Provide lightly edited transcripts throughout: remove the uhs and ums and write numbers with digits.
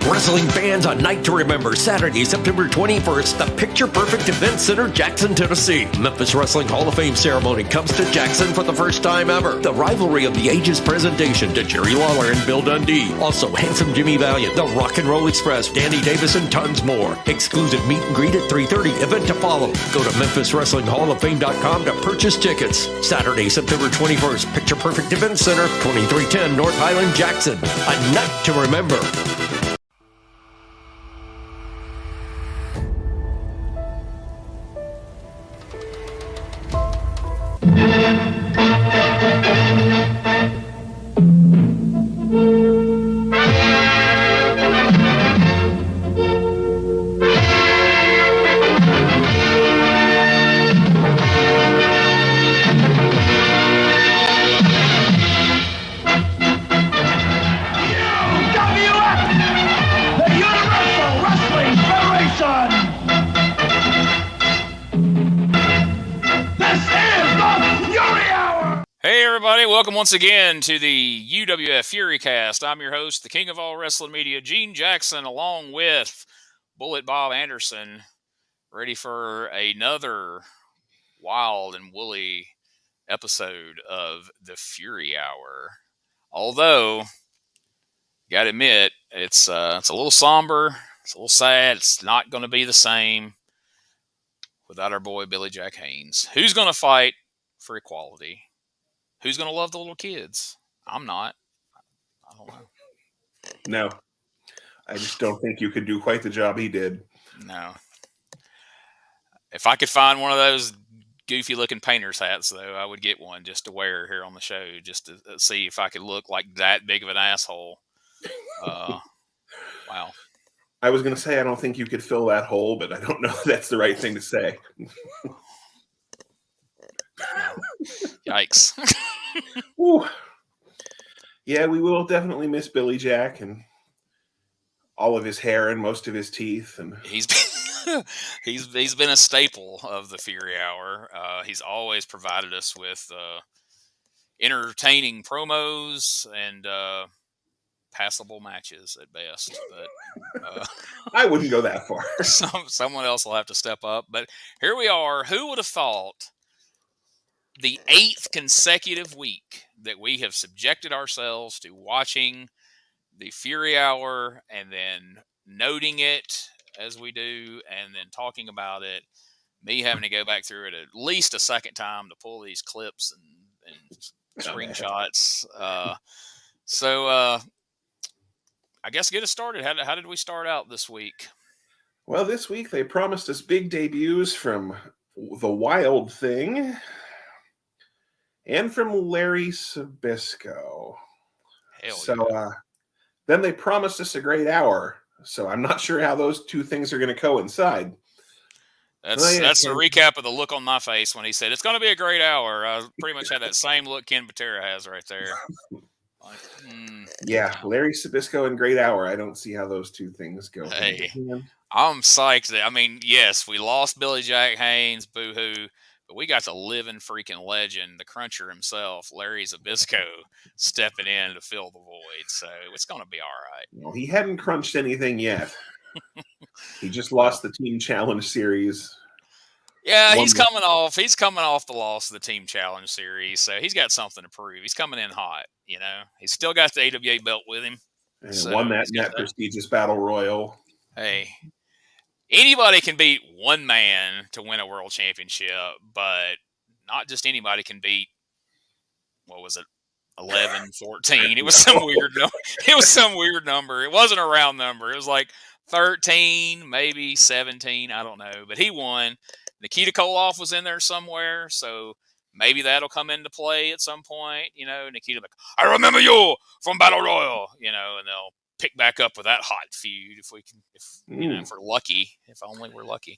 Wrestling fans, a night to remember. Saturday, September 21st, the Picture Perfect Event Center, Jackson, Tennessee. Memphis Wrestling Hall of Fame ceremony comes to Jackson for the first time ever. The Rivalry of the Ages presentation to Jerry Lawler and Bill Dundee. Also, Handsome Jimmy Valiant, The Rock and Roll Express, Danny Davis, and tons more. Exclusive meet and greet at 3:30. Event to follow. Go to MemphisWrestlingHallOfFame.com to purchase tickets. Saturday, September 21st, Picture Perfect Event Center, 2310 North Highland, Jackson. A night to remember. Welcome once again to the UWF Fury Cast. I'm your host, the king of all wrestling media, Gene Jackson, along with Bullet Bob Anderson, ready for another wild and woolly episode of the Fury Hour. Although, gotta admit, it's a little somber, it's a little sad. It's not going to be the same without our boy Billy Jack Haynes. Who's going to fight for equality? Who's going to love the little kids? I'm not. I don't know. No. I just don't think you could do quite the job he did. No. If I could find one of those goofy-looking painter's hats, though, I would get one just to wear here on the show, just to see if I could look like that big of an asshole. Wow. I was going to say I don't think you could fill that hole, but I don't know if that's the right thing to say. Yikes. Ooh. Yeah, we will definitely miss Billy Jack and all of his hair and most of his teeth. And he's been a staple of the Fury Hour. He's always provided us with entertaining promos and passable matches at best. But I wouldn't go that far. Someone else will have to step up. But here we are. Who would have thought the 8th consecutive week that we have subjected ourselves to watching the Fury Hour and then noting it as we do and then talking about it, me having to go back through it at least a second time to pull these clips and screenshots. So I guess get us started. How did we start out this week? Well, this week they promised us big debuts from The Wild Thing and from Larry Zbyzsko. Then they promised us a great hour. So I'm not sure how those two things are going to coincide. That's a recap of the look on my face when he said, it's going to be a great hour. I pretty much had that same look Ken Patera has right there. Yeah, Larry Zbyzsko and great hour. I don't see how those two things go. Hey, I'm psyched. Yes, we lost Billy Jack Haynes, boo-hoo. But we got the living freaking legend, the cruncher himself, Larry Zbyzsko, stepping in to fill the void. So it's going to be all right. Well, he hadn't crunched anything yet. He just lost the Team Challenge Series. Yeah, he's coming off the loss of the Team Challenge Series. So he's got something to prove. He's coming in hot, you know. He's still got the AWA belt with him. And won that prestigious battle royal. Hey. Anybody can beat one man to win a world championship, but not just anybody can beat, 11, 14. It was some weird number. It was some weird number. It wasn't a round number. It was like 13, maybe 17. I don't know. But he won. Nikita Koloff was in there somewhere, so maybe that'll come into play at some point. You know, Nikita, like, I remember you from Battle Royal, you know, and they'll pick back up with that hot feud if we can, if we're lucky, if only we're lucky.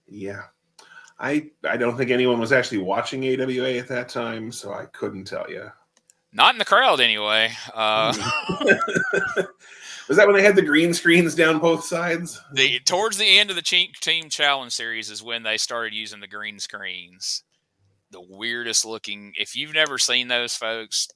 Yeah. I don't think anyone was actually watching AWA at that time, so I couldn't tell you. Not in the crowd anyway. Was that when they had the green screens down both sides? Towards the end of the Team Challenge Series is when they started using the green screens. The weirdest looking, if you've never seen those, folks,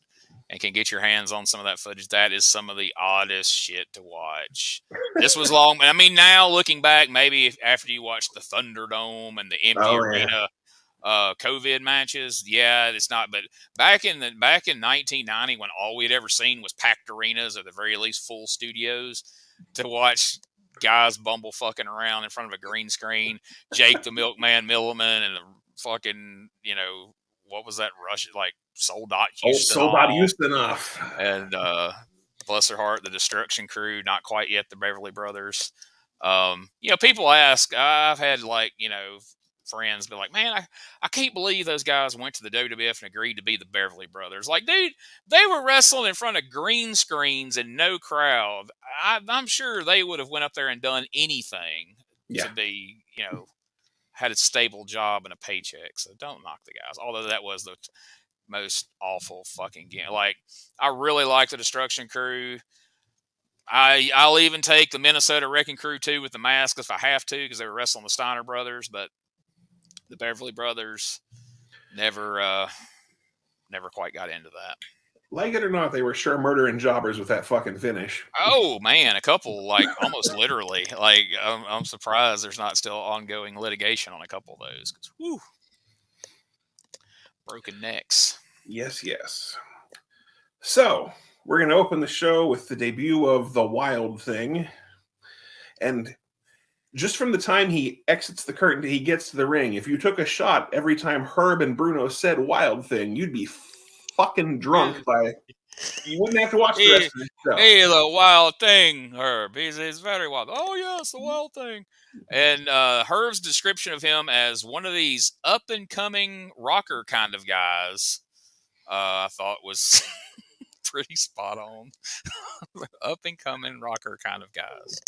and can get your hands on some of that footage, that is some of the oddest shit to watch. much. This was long. I mean, now looking back, maybe after you watch the Thunderdome and the empty arena COVID matches, yeah, it's not. But back in 1990, when all we'd ever seen was packed arenas, or at the very least full studios, to watch guys bumble fucking around in front of a green screen, Jake the Milkman Milliman, and the fucking, what was that Russian, like Soldat Houston? Soldat Houston. And bless their heart, the Destruction Crew, not quite yet the Beverly Brothers. People ask, I've had friends be like, man, I can't believe those guys went to the WWF and agreed to be the Beverly Brothers. Like, dude, they were wrestling in front of green screens and no crowd. I'm sure they would have went up there and done anything to be, had a stable job and a paycheck. So don't knock the guys. Although that was the most awful fucking game. Like, I really like the Destruction Crew. I'll even take the Minnesota Wrecking Crew too with the mask if I have to, because they were wrestling the Steiner brothers, but the Beverly Brothers never quite got into that. Like it or not, they were sure murdering jobbers with that fucking finish. Oh man, a couple, like almost literally. Like I'm surprised there's not still ongoing litigation on a couple of those. 'Cause, whew, broken necks. Yes. So we're going to open the show with the debut of the Wild Thing. And just from the time he exits the curtain till he gets to the ring, if you took a shot every time Herb and Bruno said Wild Thing, you'd be fucking drunk by... You wouldn't have to watch the rest of the show. Hey, the Wild Thing, Herb. He's very wild. Oh, yes, the Wild Thing. And Herb's description of him as one of these up-and-coming rocker kind of guys, I thought was pretty spot on. Up-and-coming rocker kind of guys.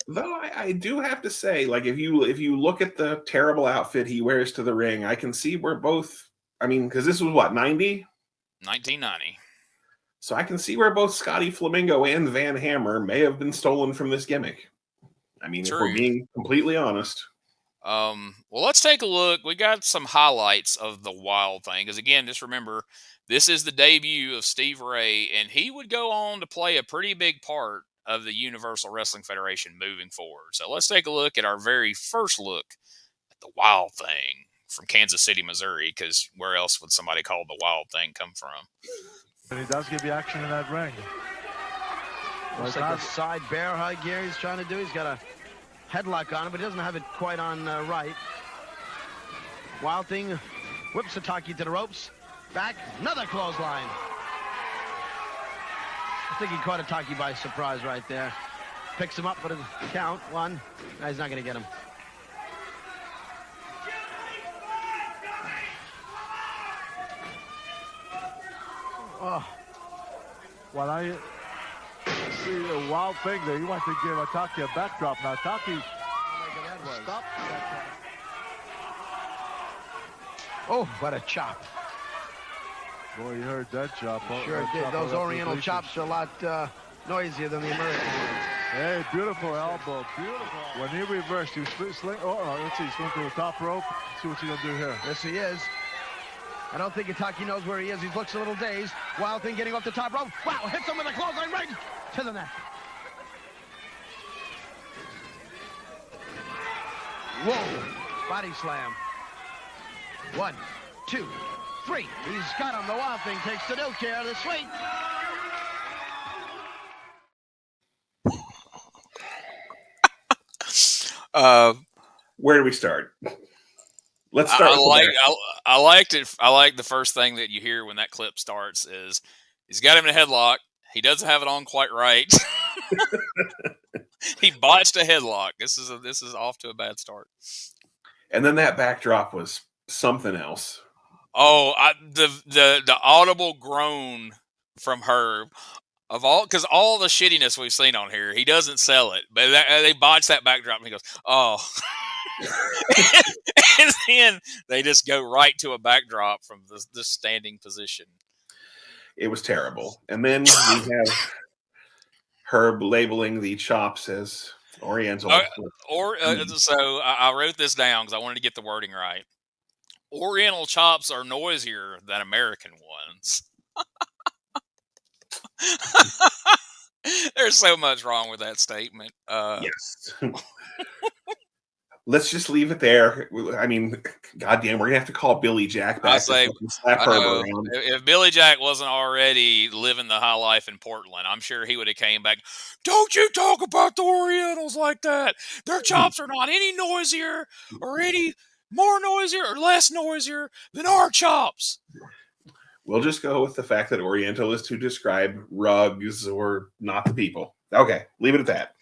Though I do have to say, like, if you look at the terrible outfit he wears to the ring, I can see we're both... I mean, because this was, what, 90? 1990. So I can see where both Scotty Flamingo and Van Hammer may have been stolen from this gimmick. I mean, True. If we're being completely honest. Well, let's take a look. We got some highlights of the Wild Thing. Because, again, just remember, this is the debut of Steve Ray, and he would go on to play a pretty big part of the Universal Wrestling Federation moving forward. So let's take a look at our very first look at the Wild Thing from Kansas City, Missouri, because where else would somebody called the Wild Thing come from? And he does give you action in that ring. Looks like a side bear hug here he's trying to do. He's got a headlock on him, but he doesn't have it quite on right. Wild Thing whips Sataki to the ropes. Back, another clothesline. I think he caught Sataki by surprise right there. Picks him up for the count. One. No, he's not going to get him. Oh. Well, I see a Wild Thing there. You want to give Taki a backdrop. Now, Taki stop. Oh, what a chop. Boy, you heard that chop. Sure did. Those Oriental chops are a lot noisier than the American ones. Hey, beautiful elbow. Beautiful. When he reversed, he was sling. Let's see. He's going to the top rope. Let's see what he's going to do here. Yes, he is. I don't think Itaki knows where he is. He looks a little dazed. Wild Thing getting off the top rope. Wow, hits him with a clothesline right to the neck. Whoa, body slam. 1, 2, 3. He's got him. The Wild Thing takes the no care. The sweep. Where do we start? Let's start. I liked it. I like the first thing that you hear when that clip starts is he's got him in a headlock. He doesn't have it on quite right. He botched a headlock. This is off to a bad start. And then that backdrop was something else. Oh, the audible groan from Herb because all the shittiness we've seen on here, he doesn't sell it, but they botched that backdrop, and he goes, "Oh." And then they just go right to a backdrop from this standing position. It was terrible. And then we have Herb labeling the chops as Oriental. So I wrote this down because I wanted to get the wording right. Oriental chops are noisier than American ones. There's so much wrong with that statement. Yes. Let's just leave it there. I mean, goddamn, we're gonna have to call Billy Jack I back to say, fucking slap I Herb know around. if Billy Jack wasn't already living the high life in Portland, I'm sure he would have came back. Don't you talk about the Orientals like that. Their chops are not any noisier or any more noisier or less noisier than our chops. We'll just go with the fact that Oriental is to describe rugs or not the people. Okay, leave it at that.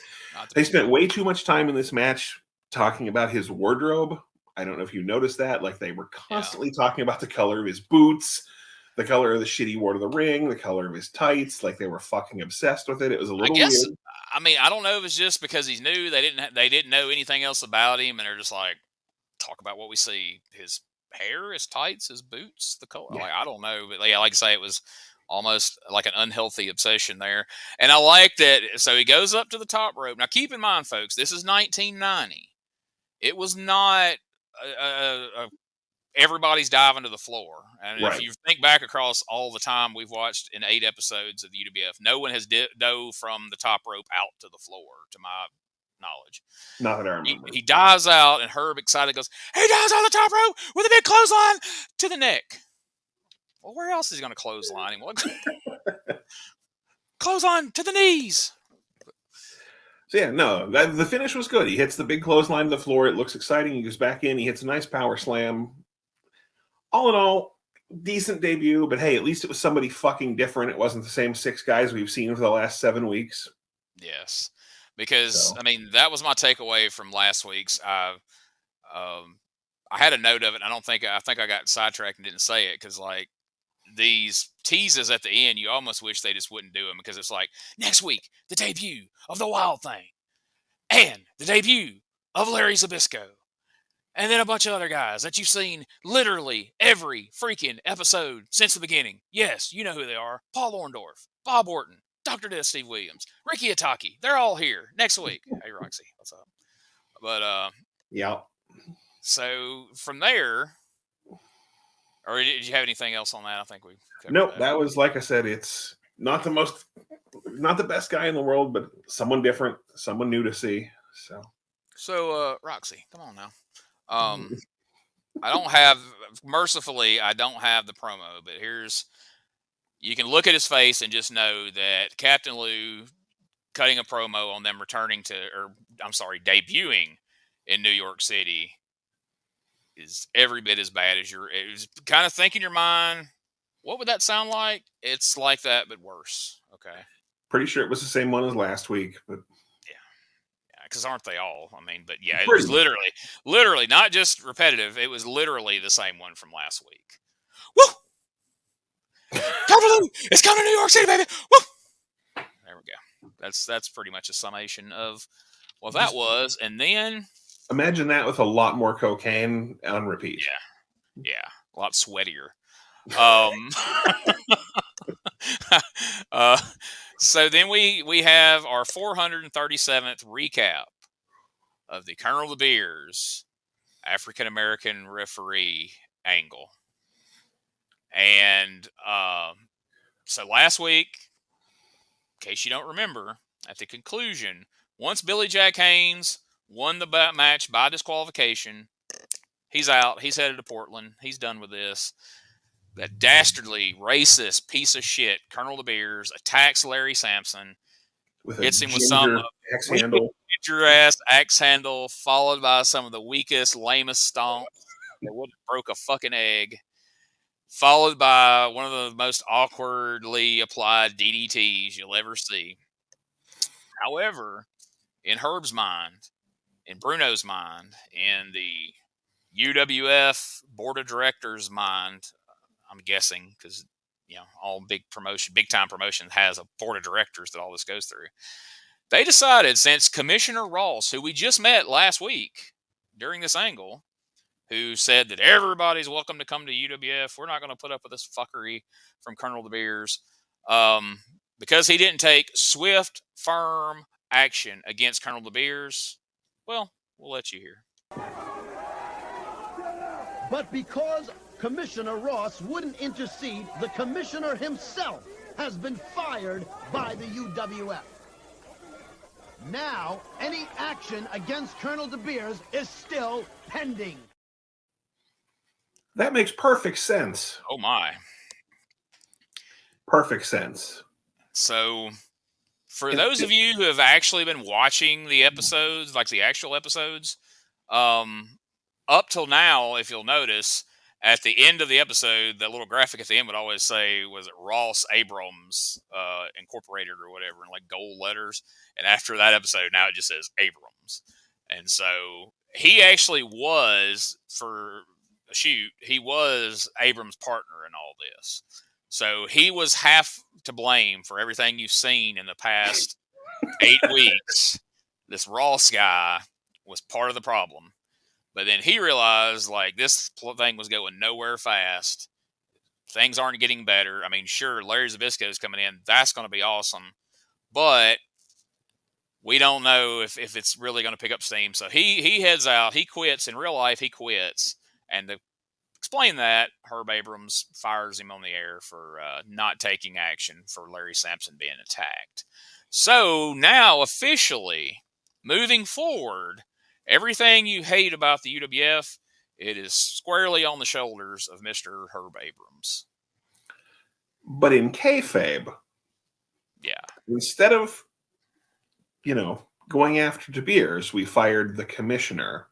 They spent way too much time in this match talking about his wardrobe. I don't know if you noticed that. Like, they were constantly talking about the color of his boots, the color of the shit he wore to the ring, the color of his tights. Like, they were fucking obsessed with it. It was a little weird. I mean, I don't know if it's just because he's new. They didn't know anything else about him, and they're just like, talk about what we see. His hair, his tights, his boots, the color. Yeah. Like, I don't know, but yeah, like I say, it was almost like an unhealthy obsession there. And I like that. So he goes up to the top rope. Now, keep in mind, folks, this is 1990. It was not everybody's diving to the floor. And if you think back across all the time we've watched in 8 episodes of the UWF, no one has dove from the top rope out to the floor, to my knowledge. Not that I remember. He dives out, and Herb excited goes, he dives on the top rope with a big clothesline to the neck. Well, where else is he going to clothesline him? Clothesline to the knees. So yeah, no, the finish was good. He hits the big clothesline to the floor. It looks exciting. He goes back in. He hits a nice power slam. All in all, decent debut. But hey, at least it was somebody fucking different. It wasn't the same 6 guys we've seen for the last 7 weeks. Yes, because I mean, that was my takeaway from last week's. I had a note of it. I think I got sidetracked and didn't say it because, like, these teases at the end, you almost wish they just wouldn't do them, because it's like, next week, the debut of the Wild Thing, and the debut of Larry Zbyzsko, and then a bunch of other guys that you've seen literally every freaking episode since the beginning. Yes, you know who they are. Paul Orndorff, Bob Orton, Dr. Death, Steve Williams, Ricky Ataki. They're all here next week. Hey, Roxy, what's up? But yeah. So from there, or did you have anything else on that? I think we covered Nope, that was, like I said, it's not the best guy in the world, but someone different, someone new to see. So Roxy, come on now. I don't have the promo, but you can look at his face and just know that Captain Lou cutting a promo on them debuting in New York City is every bit as bad as it was kind of think in your mind, what would that sound like? It's like that, but worse. Okay. Pretty sure it was the same one as last week, but yeah, because aren't they all? I mean, but yeah, it was literally not just repetitive. It was literally the same one from last week. Woo! It's coming to New York City, baby. Woo! There we go. That's pretty much a summation of what that was, and then. Imagine that with a lot more cocaine on repeat. Yeah, a lot sweatier. So then we have our 437th recap of the Colonel of the Beers African American referee angle, and so last week, in case you don't remember, at the conclusion, once Billy Jack Haynes won the match by disqualification, he's out. He's headed to Portland. He's done with this. That dastardly, racist piece of shit, Colonel of the Beers, attacks Larry Sampson, hits him with some axe handle, axe handle, followed by some of the weakest, lamest stomps that would have broke a fucking egg, followed by one of the most awkwardly applied DDTs you'll ever see. However, in Herb's mind, in Bruno's mind, in the UWF board of directors' mind, I'm guessing, because all big time promotion has a board of directors that all this goes through. They decided, since Commissioner Ross, who we just met last week during this angle, who said that everybody's welcome to come to UWF, we're not going to put up with this fuckery from Colonel of the Beers, because he didn't take swift, firm action against Colonel of the Beers. Well, we'll let you hear. But because Commissioner Ross wouldn't intercede, the commissioner himself has been fired by the UWF. Now, any action against Colonel De Beers is still pending. That makes perfect sense. Oh, my. Perfect sense. So, for those of you who have actually been watching the episodes, like the actual episodes, up till now, if you'll notice, at the end of the episode, that little graphic at the end would always say, was it Ross Abrams Incorporated or whatever, in like gold letters. And after that episode, now it just says Abrams. And so he actually was, for a shoot, he was Abrams' partner in all this. So he was half to blame for everything you've seen in the past 8 weeks. This Ross guy was part of the problem. But then he realized, like, this thing was going nowhere fast. Things aren't getting better. I mean, sure, Larry Zbyzsko is coming in. That's going to be awesome. But we don't know if it's really going to pick up steam. So he heads out. He quits. In real life, he quits. And to explain that, Herb Abrams fires him on the air for not taking action for Larry Sampson being attacked. So now, officially, moving forward, everything you hate about the UWF, it is squarely on the shoulders of Mr. Herb Abrams. But in kayfabe, yeah, instead of, going after De Beers, we fired the commissioner.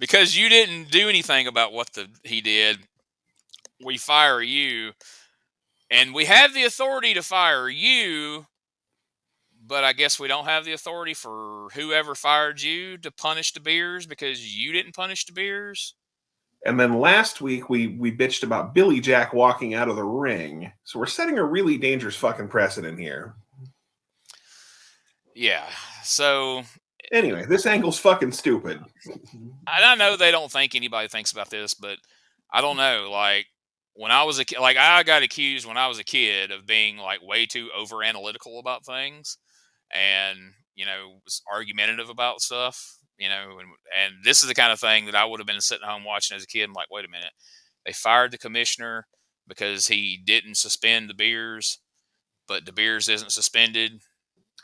Because you didn't do anything about what he did. We fire you, and we have the authority to fire you, but I guess we don't have the authority for whoever fired you to punish De Beers because you didn't punish De Beers. And then last week, we bitched about Billy Jack walking out of the ring. So we're setting a really dangerous fucking precedent here. Yeah. So anyway, this angle's fucking stupid. I know they don't think anybody thinks about this, but I don't know. Like, when I was I got accused when I was a kid of being like way too over analytical about things, and was argumentative about stuff. And this is the kind of thing that I would have been sitting home watching as a kid. I'm like, wait a minute, they fired the commissioner because he didn't suspend De Beers, but De Beers isn't suspended.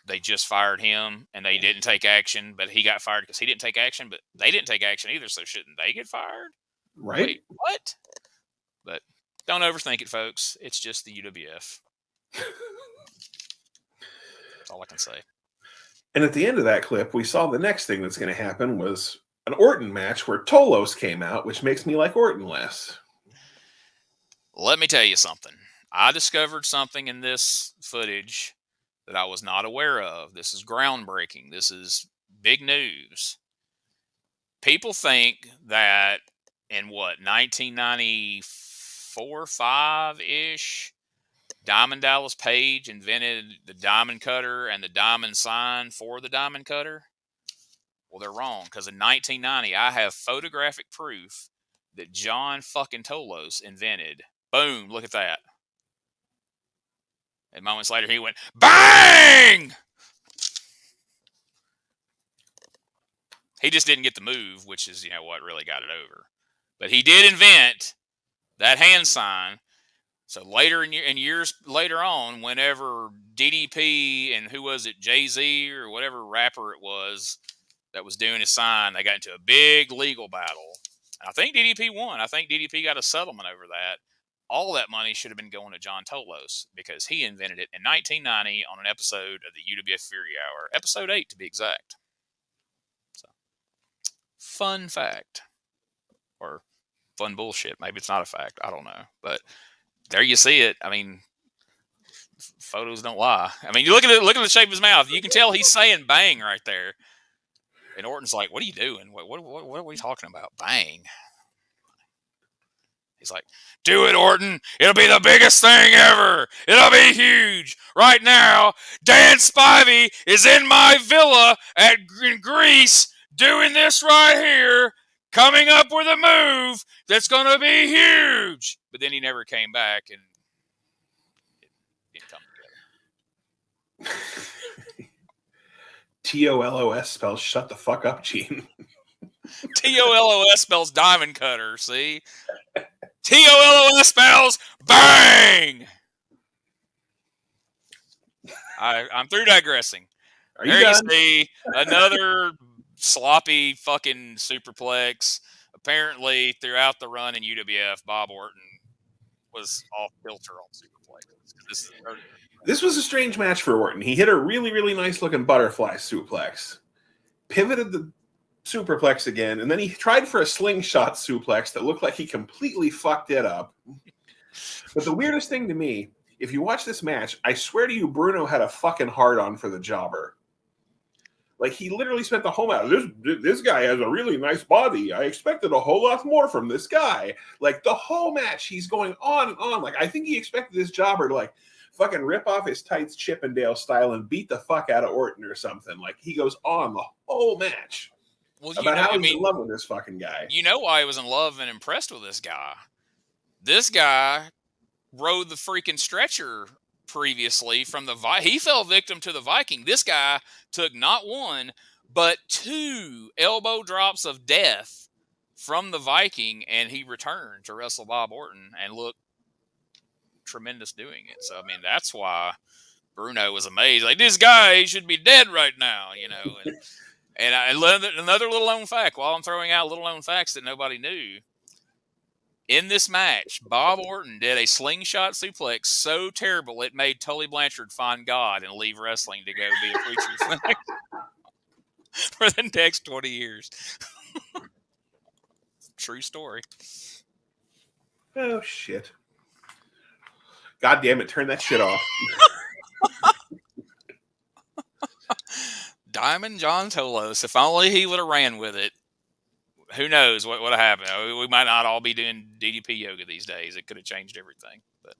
They just fired him, and they didn't take action, but he got fired because he didn't take action, but they didn't take action either, so shouldn't they get fired? Right. Wait, what? But don't overthink it, folks. It's just the UWF. That's all I can say. And at the end of that clip, we saw the next thing that's going to happen was an Orton match where Tolos came out, which makes me like Orton less. Let me tell you something. I discovered something in this footage that I was not aware of. This is groundbreaking. This is big news. People think that in 1994, 5-ish, Diamond Dallas Page invented the diamond cutter and the diamond sign for the diamond cutter. Well, they're wrong, because in 1990, I have photographic proof that John fucking Tolos invented. Boom, look at that. And moments later, he went, bang! He just didn't get the move, which is, what really got it over. But he did invent that hand sign. So later in years later on, whenever DDP and who was it, Jay-Z or whatever rapper it was that was doing his sign, they got into a big legal battle. And I think DDP won. I think DDP got a settlement over that. All that money should have been going to John Tolos because he invented it in 1990 on an episode of the UWF Fury Hour, episode 8 to be exact. So, fun fact. Or fun bullshit. Maybe it's not a fact. I don't know. But there you see it. I mean, photos don't lie. I mean, you look at the shape of his mouth. You can tell he's saying bang right there. And Orton's like, what are you doing? What are we talking about? Bang. He's like, do it, Orton. It'll be the biggest thing ever. It'll be huge. Right now, Dan Spivey is in my villa in Greece doing this right here, coming up with a move that's going to be huge. But then he never came back, and it didn't come together. TOLOS spells shut the fuck up, Gene. TOLOS spells diamond cutter, see? TOLOS spells bang! I'm through digressing. Are you There you done? see another sloppy fucking superplex. Apparently, throughout the run in UWF, Bob Orton was off kilter on superplexes. This was a strange match for Orton. He hit a really, really nice looking butterfly suplex, pivoted the superplex again, and then he tried for a slingshot suplex that looked like he completely fucked it up. But the weirdest thing to me, if you watch this match, I swear to you, Bruno had a fucking hard-on for the jobber. Like, he literally spent the whole match. This guy has a really nice body. I expected a whole lot more from this guy. Like, the whole match, he's going on and on. Like, I think he expected this jobber to, like, fucking rip off his tights Chippendale style and beat the fuck out of Orton or something. Like, he goes on the whole match about how he's in love with this fucking guy. You know why he was in love and impressed with this guy? This guy rode the freaking stretcher previously from the he fell victim to the Viking. This guy took not one, but 2 elbow drops of death from the Viking, and he returned to wrestle Bob Orton and looked tremendous doing it. So, I mean, that's why Bruno was amazed. Like, this guy, he should be dead right now, you know. And another little known fact, while I'm throwing out little known facts that nobody knew, in this match, Bob Orton did a slingshot suplex so terrible it made Tully Blanchard find God and leave wrestling to go be a preacher for the next 20 years. True story. Oh, shit. God damn it, turn that shit off. Diamond John Tolos, if only he would have ran with it. Who knows what would have happened? We might not all be doing DDP yoga these days. It could have changed everything. But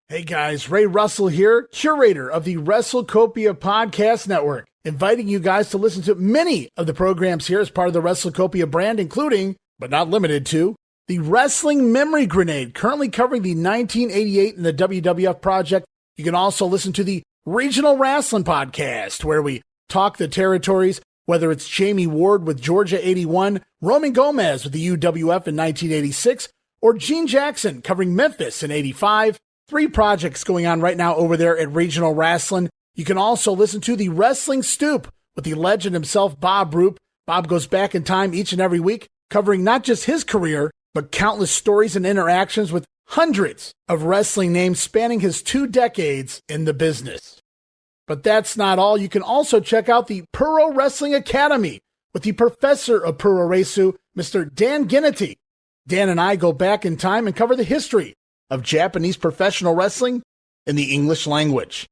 hey guys, Ray Russell here, curator of the WrestleCopia Podcast Network, inviting you guys to listen to many of the programs here as part of the WrestleCopia brand, including, but not limited to, the Wrestling Memory Grenade, currently covering the 1988 and the WWF project. You can also listen to the Regional Wrestling Podcast, where we talk the territories, whether it's Jamie Ward with Georgia 81, Roman Gomez with the UWF in 1986, or Gene Jackson covering Memphis in 85. 3 projects going on right now over there at Regional Wrestling. You can also listen to the Wrestling Stoop with the legend himself, Bob Roop. Bob goes back in time each and every week, covering not just his career, but countless stories and interactions with hundreds of wrestling names spanning his 2 decades in the business. But that's not all. You can also check out the Puro Wrestling Academy with the professor of Puro Resu, Mr. Dan Ginnity. Dan and I go back in time and cover the history of Japanese professional wrestling in the English language.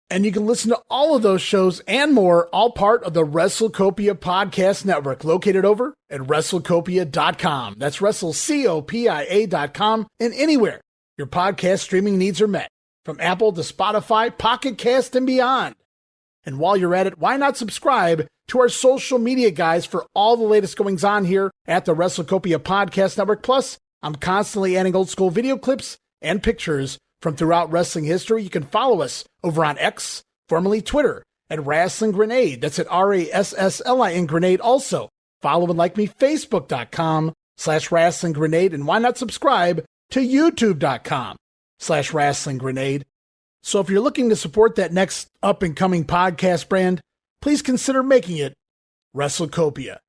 And you can listen to all of those shows and more, all part of the WrestleCopia Podcast Network, located over at WrestleCopia.com. That's WrestleCopia.com, and anywhere your podcast streaming needs are met, from Apple to Spotify, Pocket Cast, and beyond. And while you're at it, why not subscribe to our social media guys for all the latest goings on here at the WrestleCopia Podcast Network. Plus, I'm constantly adding old school video clips and pictures from throughout wrestling history. You can follow us over on X, formerly Twitter, at Wrestling Grenade. That's at RASSLIN Grenade. Also, follow and like me, Facebook.com/Wrestling Grenade. And why not subscribe to YouTube.com/Wrestling Grenade. So if you're looking to support that next up and coming podcast brand, please consider making it WrestleCopia.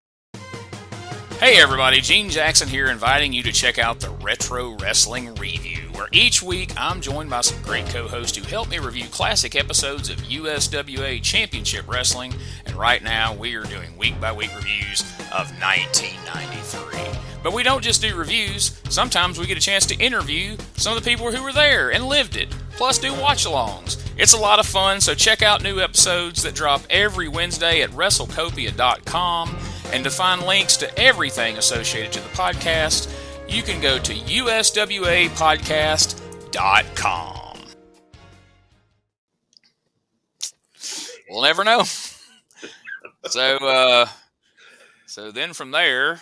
hey everybody, Gene Jackson here, inviting you to check out the Retro Wrestling Review, where each week I'm joined by some great co-hosts who help me review classic episodes of USWA Championship Wrestling, and right now we are doing week-by-week reviews of 1993. But we don't just do reviews, sometimes we get a chance to interview some of the people who were there and lived it, plus do watch-alongs. It's a lot of fun, so check out new episodes that drop every Wednesday at WrestleCopia.com. And to find links to everything associated to the podcast, you can go to USWApodcast.com. We'll never know. So then from there,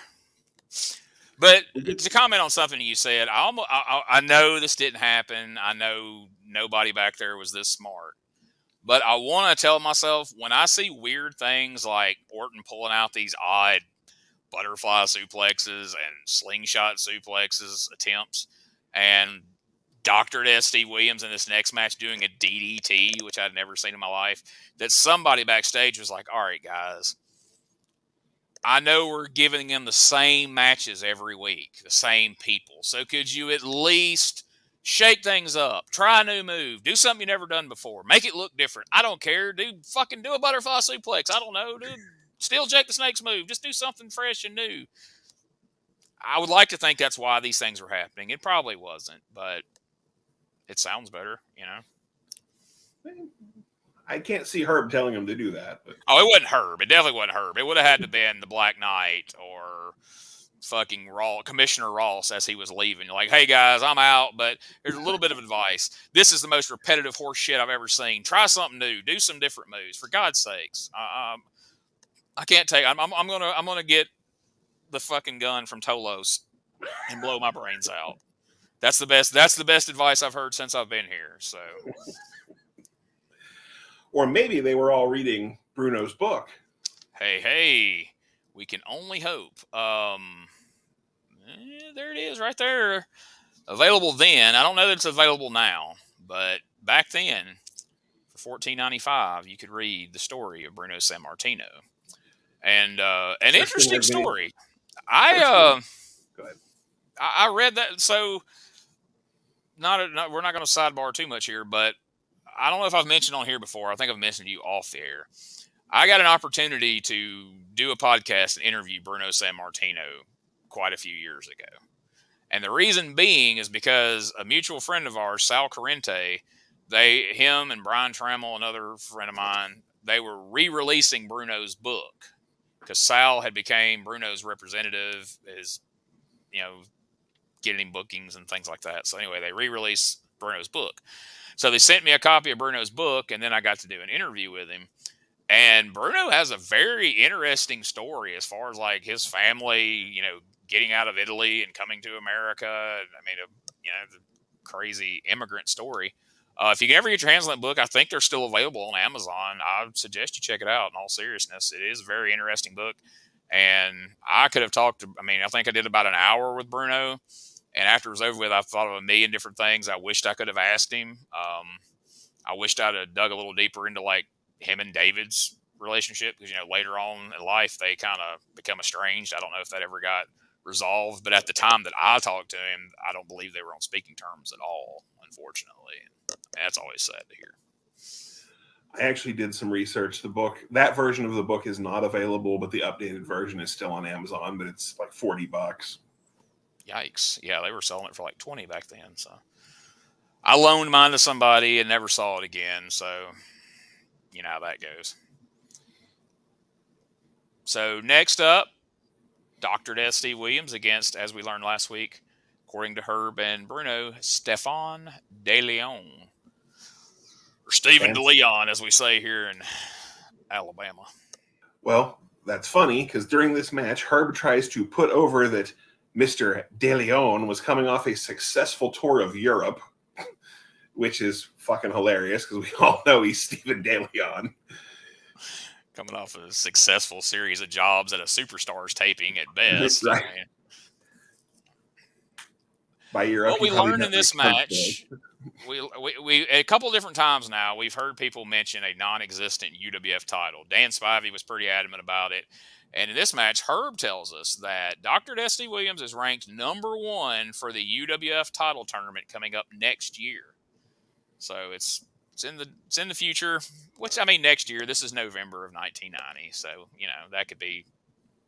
but to comment on something you said, I know this didn't happen. I know nobody back there was this smart. But I want to tell myself, when I see weird things like Orton pulling out these odd butterfly suplexes and slingshot suplexes attempts, and doctored Steve Williams in this next match doing a DDT, which I'd never seen in my life, that somebody backstage was like, all right, guys, I know we're giving them the same matches every week, the same people. So could you at least shake things up, try a new move, do something you've never done before, make it look different? I don't care. Do a butterfly suplex. I don't know. Do Steel Jake the Snake's move. Just do something fresh and new. I would like to think that's why these things were happening. It probably wasn't, but it sounds better, you know. I can't see Herb telling him to do that. But. Oh, it wasn't Herb. It definitely wasn't Herb. It would have had to have been the Black Knight or fucking Commissioner Ross as he was leaving. Like, hey, guys, I'm out, but here's a little bit of advice. This is the most repetitive horse shit I've ever seen. Try something new. Do some different moves. For God's sakes. I can't take. I'm gonna get the fucking gun from Tolos and blow my brains out. That's the best advice I've heard since I've been here. So, or maybe they were all reading Bruno's book. Hey, we can only hope. There it is, right there. Available then. I don't know that it's available now, but back then, for $14.95, you could read the story of Bruno Sammartino, and an interesting story. Go ahead. I read that, so we're not going to sidebar too much here, but I don't know if I've mentioned on here before. I think I've mentioned to you off the air. I got an opportunity to do a podcast and interview Bruno Sammartino quite a few years ago. And the reason being is because a mutual friend of ours, Sal Corrente, him and Brian Trammell, another friend of mine, they were re-releasing Bruno's book because Sal had became Bruno's representative, getting bookings and things like that. So anyway, they re-released Bruno's book. So they sent me a copy of Bruno's book, and then I got to do an interview with him. And Bruno has a very interesting story as far as like his family, getting out of Italy and coming to America. I mean, the crazy immigrant story. If you can ever get your hands on that book, I think they're still available on Amazon. I would suggest you check it out in all seriousness. It is a very interesting book. And I could have I think I did about an hour with Bruno. And after it was over with, I thought of a million different things I wished I could have asked him. I wished I'd have dug a little deeper into like him and David's relationship because, later on in life, they kind of become estranged. I don't know if that ever got resolved, but at the time that I talked to him, I don't believe they were on speaking terms at all, unfortunately. And that's always sad to hear. I actually did some research. That version of the book is not available, but the updated version is still on Amazon, but it's like $40. Yikes. Yeah, they were selling it for like $20 back then. So I loaned mine to somebody and never saw it again. So you know how that goes. So next up, Dr. Death Steve Williams against, as we learned last week, according to Herb and Bruno, Stefan De Leon. Or Stephen De Leon, as we say here in Alabama. Well, that's funny because during this match, Herb tries to put over that Mr. De Leon was coming off a successful tour of Europe, which is fucking hilarious because we all know he's Stephen De Leon. Coming off a successful series of jobs at a Superstars taping at best. Right. By Europe, what we learned in this match, we a couple different times now, we've heard people mention a non-existent UWF title. Dan Spivey was pretty adamant about it. And in this match, Herb tells us that Dr. Dusty Williams is ranked number 1 for the UWF title tournament coming up next year. So it's in the future, which, next year, this is November of 1990. So, that could be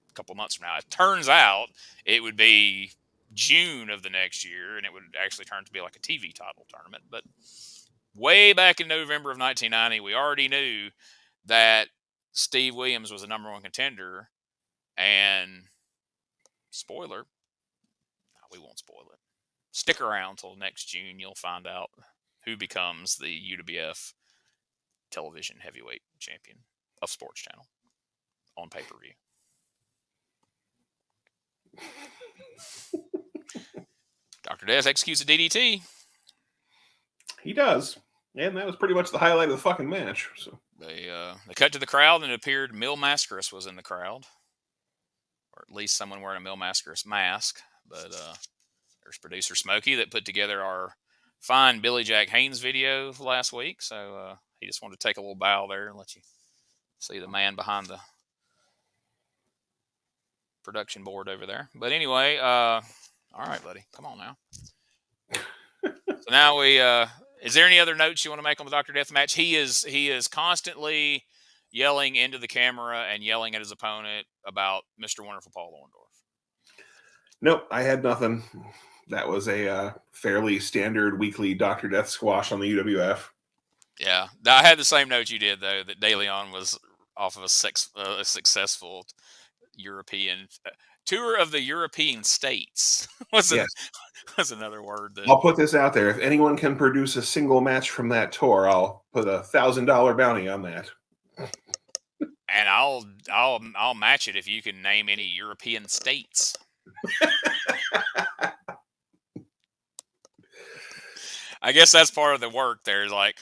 a couple months from now. It turns out it would be June of the next year, and it would actually turn to be like a TV title tournament. But way back in November of 1990, we already knew that Steve Williams was the number 1 contender. And spoiler, no, we won't spoil it. Stick around till next June. You'll find out who becomes the UWF television heavyweight champion of Sports Channel on pay-per-view. Dr. Dez executes a DDT. He does. And that was pretty much the highlight of the fucking match. So They cut to the crowd, and it appeared Mil Mascaras was in the crowd. or at least someone wearing a Mil Mascaras mask. But there's producer Smokey that put together our fine Billy Jack Haynes video last week. So he just wanted to take a little bow there and let you see the man behind the production board over there. But anyway, all right, buddy, come on now. So now we. Is there any other notes you want to make on the Dr. Death match? He is constantly yelling into the camera and yelling at his opponent about Mr. Wonderful Paul Orndorff. Nope, I had nothing. That was a fairly standard weekly Dr. Death squash on the UWF. Yeah, I had the same note you did, though, that De Leon was off of a successful European tour of the European states. was another word. That... I'll put this out there. If anyone can produce a single match from that tour, I'll put $1,000 bounty on that. And I'll match it if you can name any European states. I guess that's part of the work there. Is like,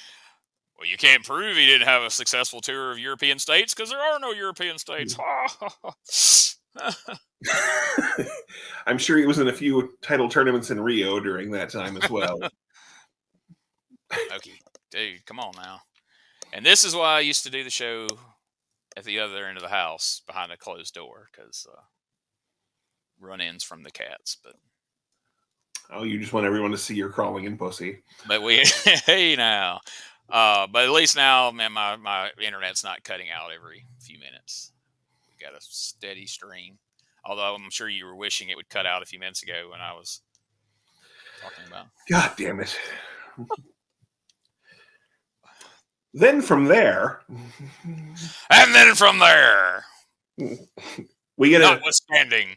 well, you can't prove he didn't have a successful tour of European states because there are no European states. I'm sure he was in a few title tournaments in Rio during that time as well. Okay, dude, come on now. And this is why I used to do the show at the other end of the house behind a closed door, because run-ins from the cats. But oh, you just want everyone to see you're crawling in pussy. But hey now. But at least now, man, my internet's not cutting out every few minutes. We got a steady stream. Although I'm sure you were wishing it would cut out a few minutes ago when I was talking about. God damn it. Then from there. And then from there. We get notwithstanding.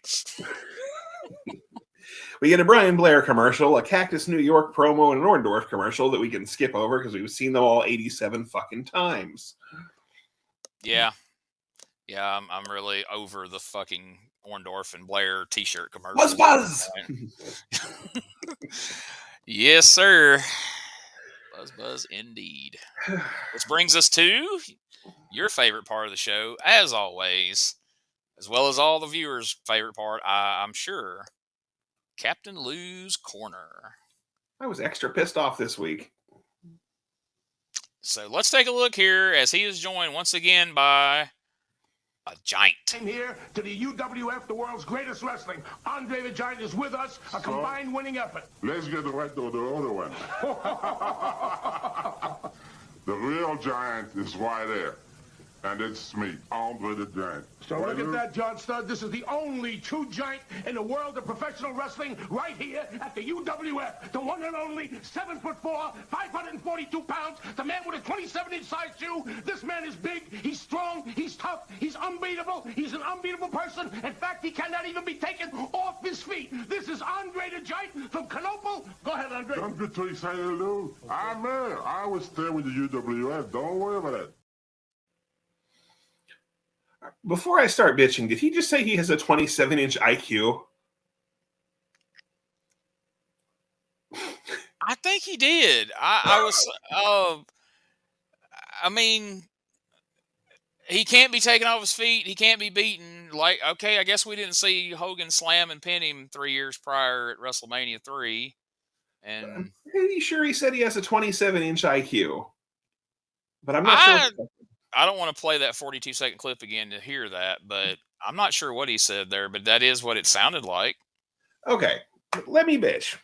We get a Brian Blair commercial, a Cactus New York promo, and an Orndorff commercial that we can skip over because we've seen them all 87 fucking times. Yeah. Yeah, I'm really over the fucking Orndorff and Blair t-shirt commercial. Buzz! Yes, sir. Buzz indeed. Which brings us to your favorite part of the show, as always, as well as all the viewers' favorite part, I'm sure, Captain Lou's Corner. I was extra pissed off this week. So let's take a look here as he is joined once again by a giant. Here to the UWF, the world's greatest wrestling. Andre the Giant is with us, a combined winning effort. Let's get right to the other one. The real giant is right there. And it's me, Andre the Giant. So look at that, John Studd. This is the only true giant in the world of professional wrestling right here at the UWF. The one and only 7'4", 542 pounds, the man with a 27-inch size shoe. This man is big, he's strong, he's tough, he's unbeatable. He's an unbeatable person. In fact, he cannot even be taken off his feet. This is Andre the Giant from Canopal. Go ahead, Andre. Don't get too excited, Lou. I'm there. I was there with the UWF. Don't worry about it. Before I start bitching, did he just say he has a 27-inch IQ? I think he did. I mean, he can't be taken off his feet. He can't be beaten. Like, okay, I guess we didn't see Hogan slam and pin him 3 years prior at WrestleMania 3. And I'm pretty sure he said he has a 27-inch IQ. But I'm not sure. I don't want to play that 42-second clip again to hear that, but I'm not sure what he said there, but that is what it sounded like. Okay, let me bitch.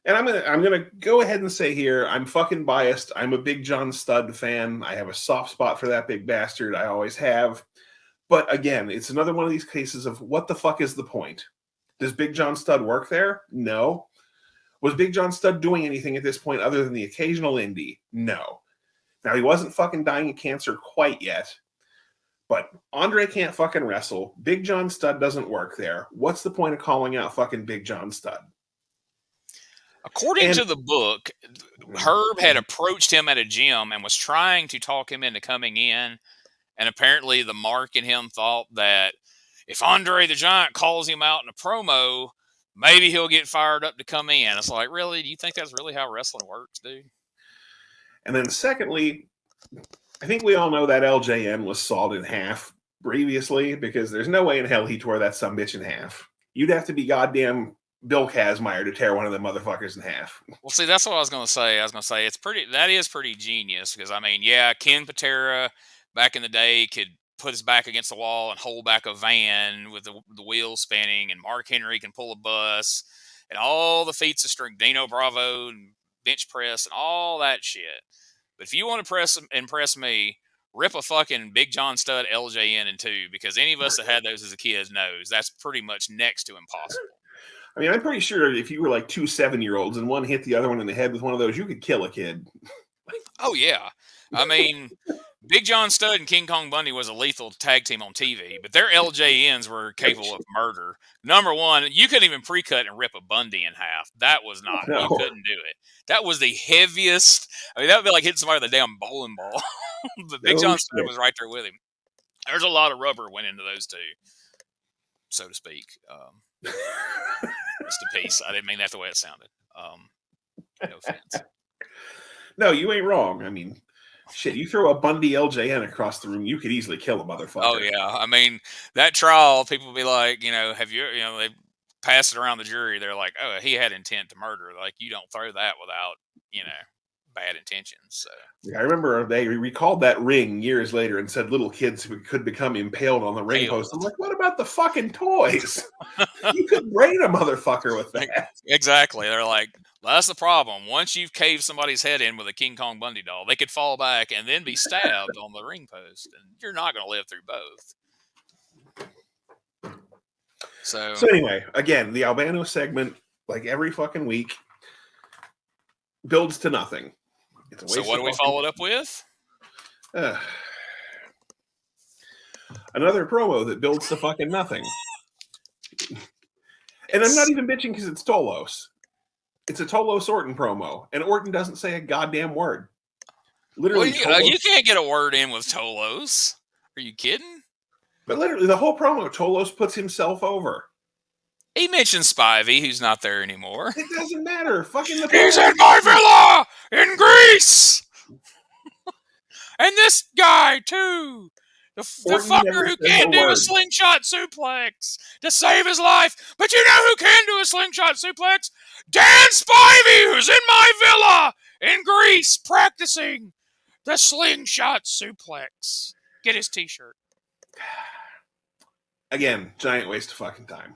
And I'm gonna go ahead and say here, I'm fucking biased. I'm a big John Studd fan. I have a soft spot for that big bastard. I always have. But again, it's another one of these cases of what the fuck is the point? Does Big John Studd work there? No. Was Big John Studd doing anything at this point other than the occasional indie? No. Now, he wasn't fucking dying of cancer quite yet, but Andre can't fucking wrestle. Big John Studd doesn't work there. What's the point of calling out fucking Big John Studd? According to the book, Herb had approached him at a gym and was trying to talk him into coming in, and apparently the mark in him thought that if Andre the Giant calls him out in a promo, maybe he'll get fired up to come in. It's like, really? Do you think that's really how wrestling works, dude? And then secondly, I think we all know that LJN was sawed in half previously, because there's no way in hell he tore that sumbitch in half. You'd have to be goddamn Bill Kazmaier to tear one of them motherfuckers in half. Well, see, that's what I was going to say. That is pretty genius because, I mean, yeah, Ken Patera back in the day could put his back against the wall and hold back a van with the wheels spinning, and Mark Henry can pull a bus, and all the feats of strength, Dino Bravo and bench press and all that shit. But if you want to impress me, rip a fucking Big John Stud LJN in two, because any of us that had those as a kid knows that's pretty much next to impossible. I mean, I'm pretty sure if you were like 2 7-year-olds and one hit the other one in the head with one of those, you could kill a kid. Oh, yeah. I mean, Big John Studd and King Kong Bundy was a lethal tag team on TV, but their LJNs were capable of murder. Number one, you couldn't even pre-cut and rip a Bundy in half. That was not. No. You couldn't do it. That was the heaviest. I mean, that would be like hitting somebody with a damn bowling ball. But Big John Studd was right there with him. There's a lot of rubber went into those two, so to speak. Just a piece. I didn't mean that the way it sounded. No offense. No, you ain't wrong. I mean, shit, you throw a Bundy LJN across the room, you could easily kill a motherfucker. Oh, yeah. I mean, that trial, people will be like, have you, they pass it around the jury. They're like, oh, he had intent to murder. Like, you don't throw that without, bad intentions. So. Yeah, I remember they recalled that ring years later and said little kids could become impaled on the ring post. I'm like, what about the fucking toys? You could brain a motherfucker with that. Exactly. They're like, well, that's the problem. Once you've caved somebody's head in with a King Kong Bundy doll, they could fall back and then be stabbed on the ring post. And you're not going to live through both. So anyway, again, the Albano segment, like every fucking week, builds to nothing. So what do we follow it up with? Another promo that builds to fucking nothing. And I'm not even bitching because it's Tolos. It's a Tolos Orton promo, and Orton doesn't say a goddamn word. Literally, you can't get a word in with Tolos. Are you kidding? But literally, the whole promo, Tolos puts himself over. He mentions Spivey, who's not there anymore. It doesn't matter. Fucking he's in my villa in Greece, and this guy too. The fucker who can't do a slingshot suplex to save his life. But you know who can do a slingshot suplex? Dan Spivey, who's in my villa in Greece practicing the slingshot suplex. Get his t-shirt. Again, giant waste of fucking time.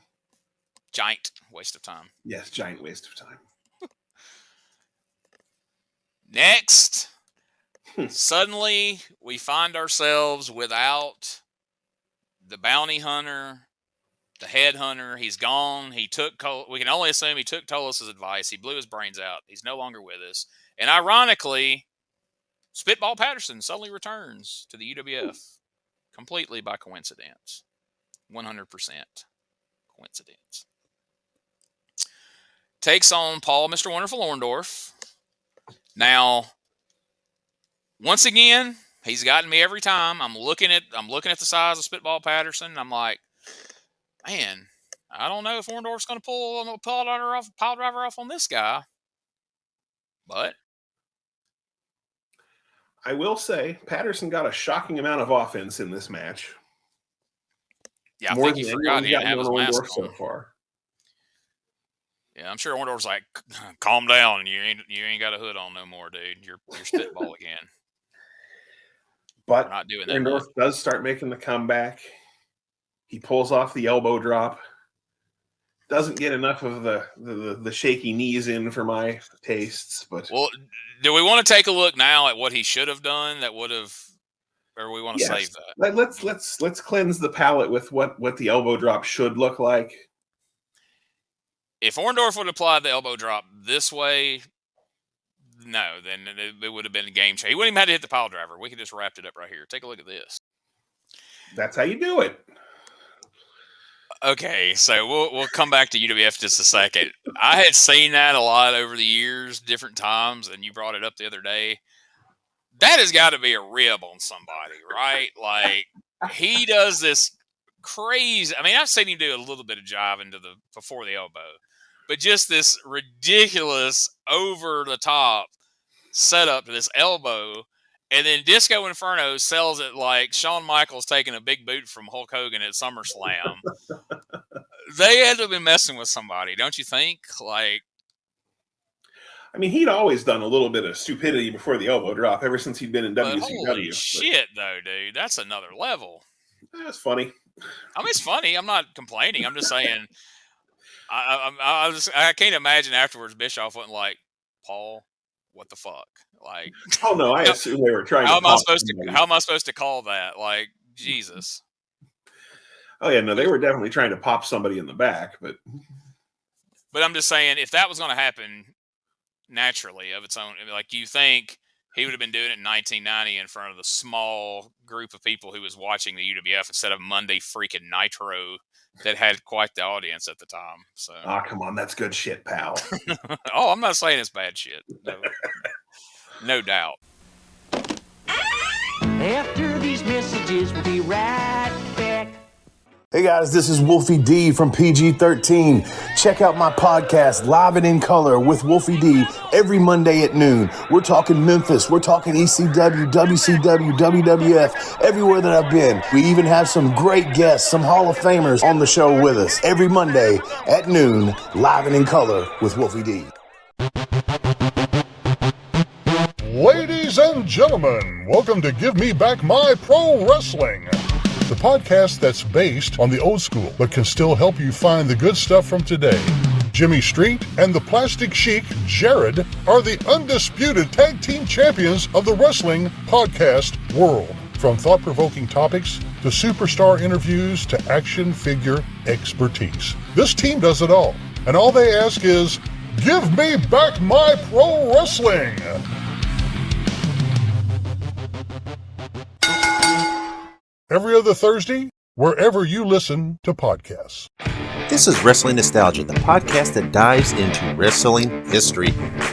Giant waste of time. Yes, giant waste of time. Next. Suddenly, we find ourselves without the bounty hunter, the headhunter. He's gone. We can only assume he took Tolos' advice. He blew his brains out. He's no longer with us. And ironically, Spitball Patterson suddenly returns to the UWF completely by coincidence. 100% coincidence. Takes on Paul, Mr. Wonderful Orndorff. Now, once again, he's gotten me every time. I'm looking at the size of Spitball Patterson, and I'm like, man, I don't know if Orndorff's going to pull a pile driver off on this guy. But I will say, Patterson got a shocking amount of offense in this match. Yeah, I think he forgot he didn't have his mask on so far. Yeah, I'm sure Orndorff's like, calm down. You ain't got a hood on no more, dude. You're Spitball again. But not doing that. Orndorff does start making the comeback. He pulls off the elbow drop. Doesn't get enough of the shaky knees in for my tastes. But do we want to take a look now at what he should have done that would have, or we want to save that? Let's cleanse the palate with what the elbow drop should look like. If Orndorff would apply the elbow drop this way, no, then it would have been a game changer. He wouldn't even have to hit the pile driver. We could just wrap it up right here. Take a look at this. That's how you do it. Okay, so we'll come back to UWF just a second. I had seen that a lot over the years, different times, and you brought it up the other day. That has got to be a rib on somebody, right? Like, he does this crazy. I mean, I've seen him do a little bit of jive before the elbow, but just this ridiculous over the top setup to this elbow, And then Disco Inferno sells it like Shawn Michaels taking a big boot from Hulk Hogan at SummerSlam. They had to have been messing with somebody, don't you think? Like, I mean, he'd always done a little bit of stupidity before the elbow drop ever since he'd been in WCW. Holy shit, though, dude. That's another level. That's funny. I mean, it's funny. I'm not complaining. I'm just saying, I can't imagine afterwards Bischoff wasn't like, Paul, what the fuck? Like, oh no, I assume they were trying. How am I supposed to call that? Like, Jesus. Oh yeah, no, they were definitely trying to pop somebody in the back, but I'm just saying, if that was going to happen naturally of its own, like, you think he would have been doing it in 1990 in front of the small group of people who was watching the UWF instead of Monday freaking Nitro that had quite the audience at the time. So, come on, that's good shit, pal. Oh, I'm not saying it's bad shit. No doubt. After these messages, we'll be right back. Hey guys, this is Wolfie D from PG-13. Check out my podcast, Live and in Color with Wolfie D, every Monday at noon. We're talking Memphis, we're talking ECW, WCW, WWF, everywhere that I've been. We even have some great guests, some Hall of Famers on the show with us. Every Monday at noon, Live and in Color with Wolfie D. Ladies and gentlemen, welcome to Give Me Back My Pro Wrestling, the podcast that's based on the old school, but can still help you find the good stuff from today. Jimmy Street and the Plastic Sheik, Jared, are the undisputed tag team champions of the wrestling podcast world. From thought-provoking topics to superstar interviews to action figure expertise. This team does it all, and all they ask is, give me back my pro wrestling! Every other Thursday, wherever you listen to podcasts. This is Wrestling Nostalgia, the podcast that dives into wrestling history.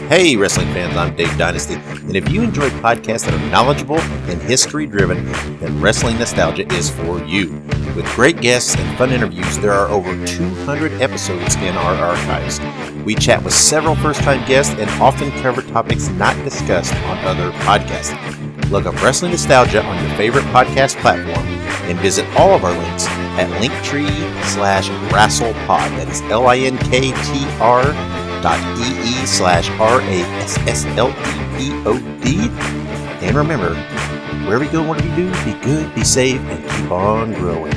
Hey, wrestling fans, I'm Dave Dynasty, and if you enjoy podcasts that are knowledgeable and history-driven, then Wrestling Nostalgia is for you. With great guests and fun interviews, there are over 200 episodes in our archives. We chat with several first-time guests and often cover topics not discussed on other podcasts. Look up Wrestling Nostalgia on your favorite podcast platform and visit all of our links at linktree/wrestlepod. That is linktr.ee/RASSLEPOD. And remember, wherever you go, whatever you do, be good, be safe, and keep on growing.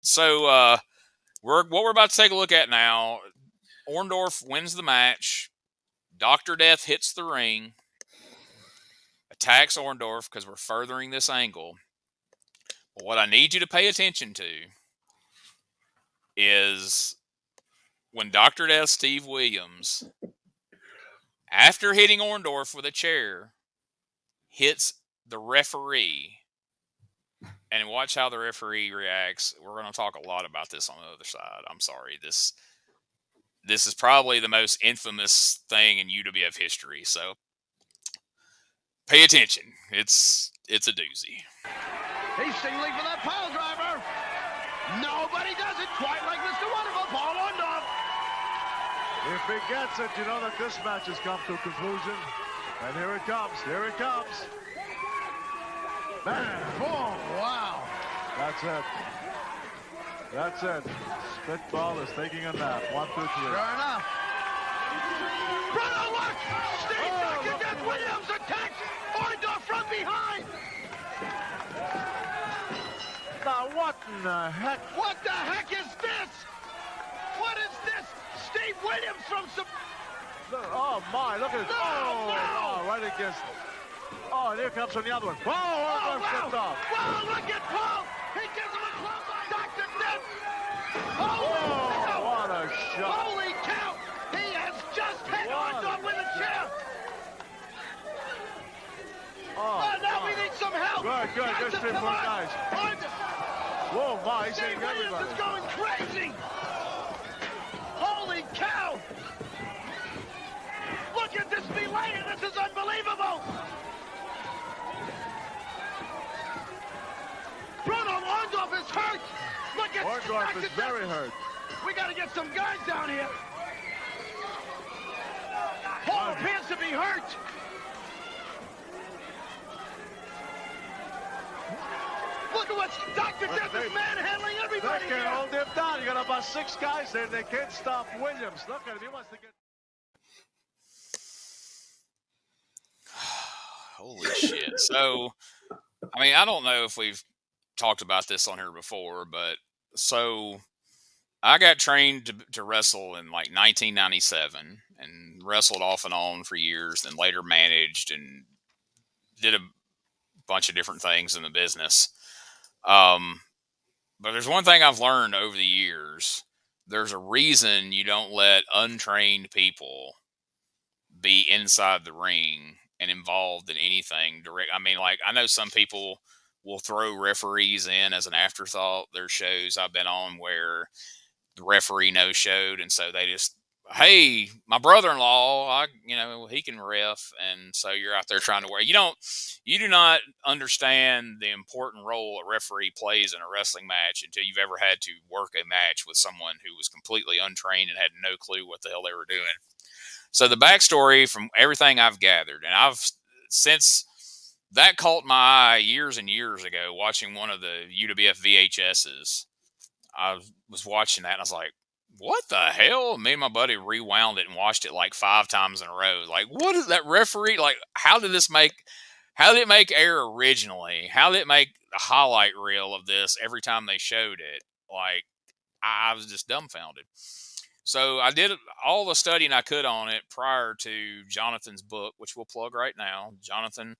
So, what we're about to take a look at now, Orndorff wins the match. Dr. Death hits the ring. Attacks Orndorff because we're furthering this angle. But what I need you to pay attention to is when Dr. Death Steve Williams, after hitting Orndorff with a chair, hits the referee. And watch how the referee reacts. We're going to talk a lot about this on the other side. I'm sorry. This is probably the most infamous thing in UWF history. So pay attention. It's a doozy. He's signaling for that pile driver. Nobody does it quite like Mr. Wonderful, Paul Orndorff. If he gets it, you know that this match has come to a conclusion. And here it comes. Here it comes. Bang! Boom! Wow! That's it. That's it. Spitball is taking a nap. 1, 2, 3. Sure enough. Bruno, look! Steve Dr. Death Williams attacks Orndorff from behind! Now, what in the heck? What the heck is this? What is this? Steve Williams from some... Oh, my, look at it. Oh, right against... Oh, and here comes from the other one. Whoa, wow. Wow, look at Paul. He gives him a close on Dr. Death. Holy cow. What a shot. Holy cow. He has just hit Orndorff with a chair. Oh, now we need some help. Good. There's 3 more guys. Whoa, my, he's hitting everybody. Steve Williams is going crazy. Holy cow. Look at this belay. This is unbelievable. Bruno Orndorff is hurt. Look at Orndorff is very hurt. We got to get some guys down here. Paul appears to be hurt. what's Dr. Death is manhandling everybody They here. can't hold him down. You got about 6 guys there. They can't stop Williams. Look at him. He wants to get. Holy shit. So, I mean, I don't know if we've talked about this on here before, but so I got trained to wrestle in like 1997 and wrestled off and on for years, then later managed and did a bunch of different things in the business. But there's one thing I've learned over the years. There's a reason you don't let untrained people be inside the ring and involved in anything direct. I mean, like, I know some people will throw referees in as an afterthought. There's shows I've been on where the referee no-showed, and so they just, hey, my brother-in-law, he can ref, and so you're out there trying to wear. You do not understand the important role a referee plays in a wrestling match until you've ever had to work a match with someone who was completely untrained and had no clue what the hell they were doing. So the backstory from everything I've gathered, and I've since that caught my eye years and years ago, watching one of the UWF VHSs. I was watching that and I was like, what the hell? Me and my buddy rewound it and watched it like 5 times in a row. Like, what is that referee? Like, how did it make air originally? How did it make a highlight reel of this every time they showed it? Like, I was just dumbfounded. So I did all the studying I could on it prior to Jonathan's book, which we'll plug right now. Jonathan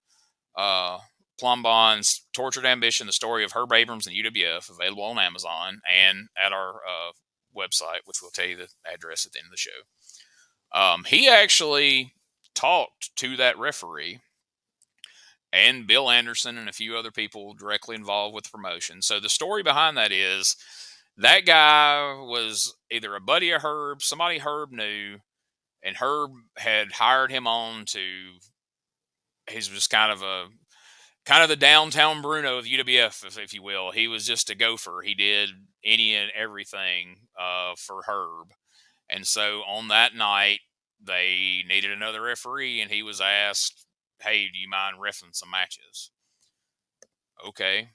Plumbon's Tortured Ambition, the story of Herb Abrams and UWF, available on Amazon and at our website, which we'll tell you the address at the end of the show. He actually talked to that referee and Bill Anderson and a few other people directly involved with the promotion. So the story behind that is that guy was either a buddy of Herb, somebody Herb knew, and Herb had hired him on to, he was just kind of the downtown Bruno of UWF, if you will. He was just a gopher. He did any and everything for Herb. And so on that night, they needed another referee, and he was asked, hey, do you mind reffing some matches? Okay.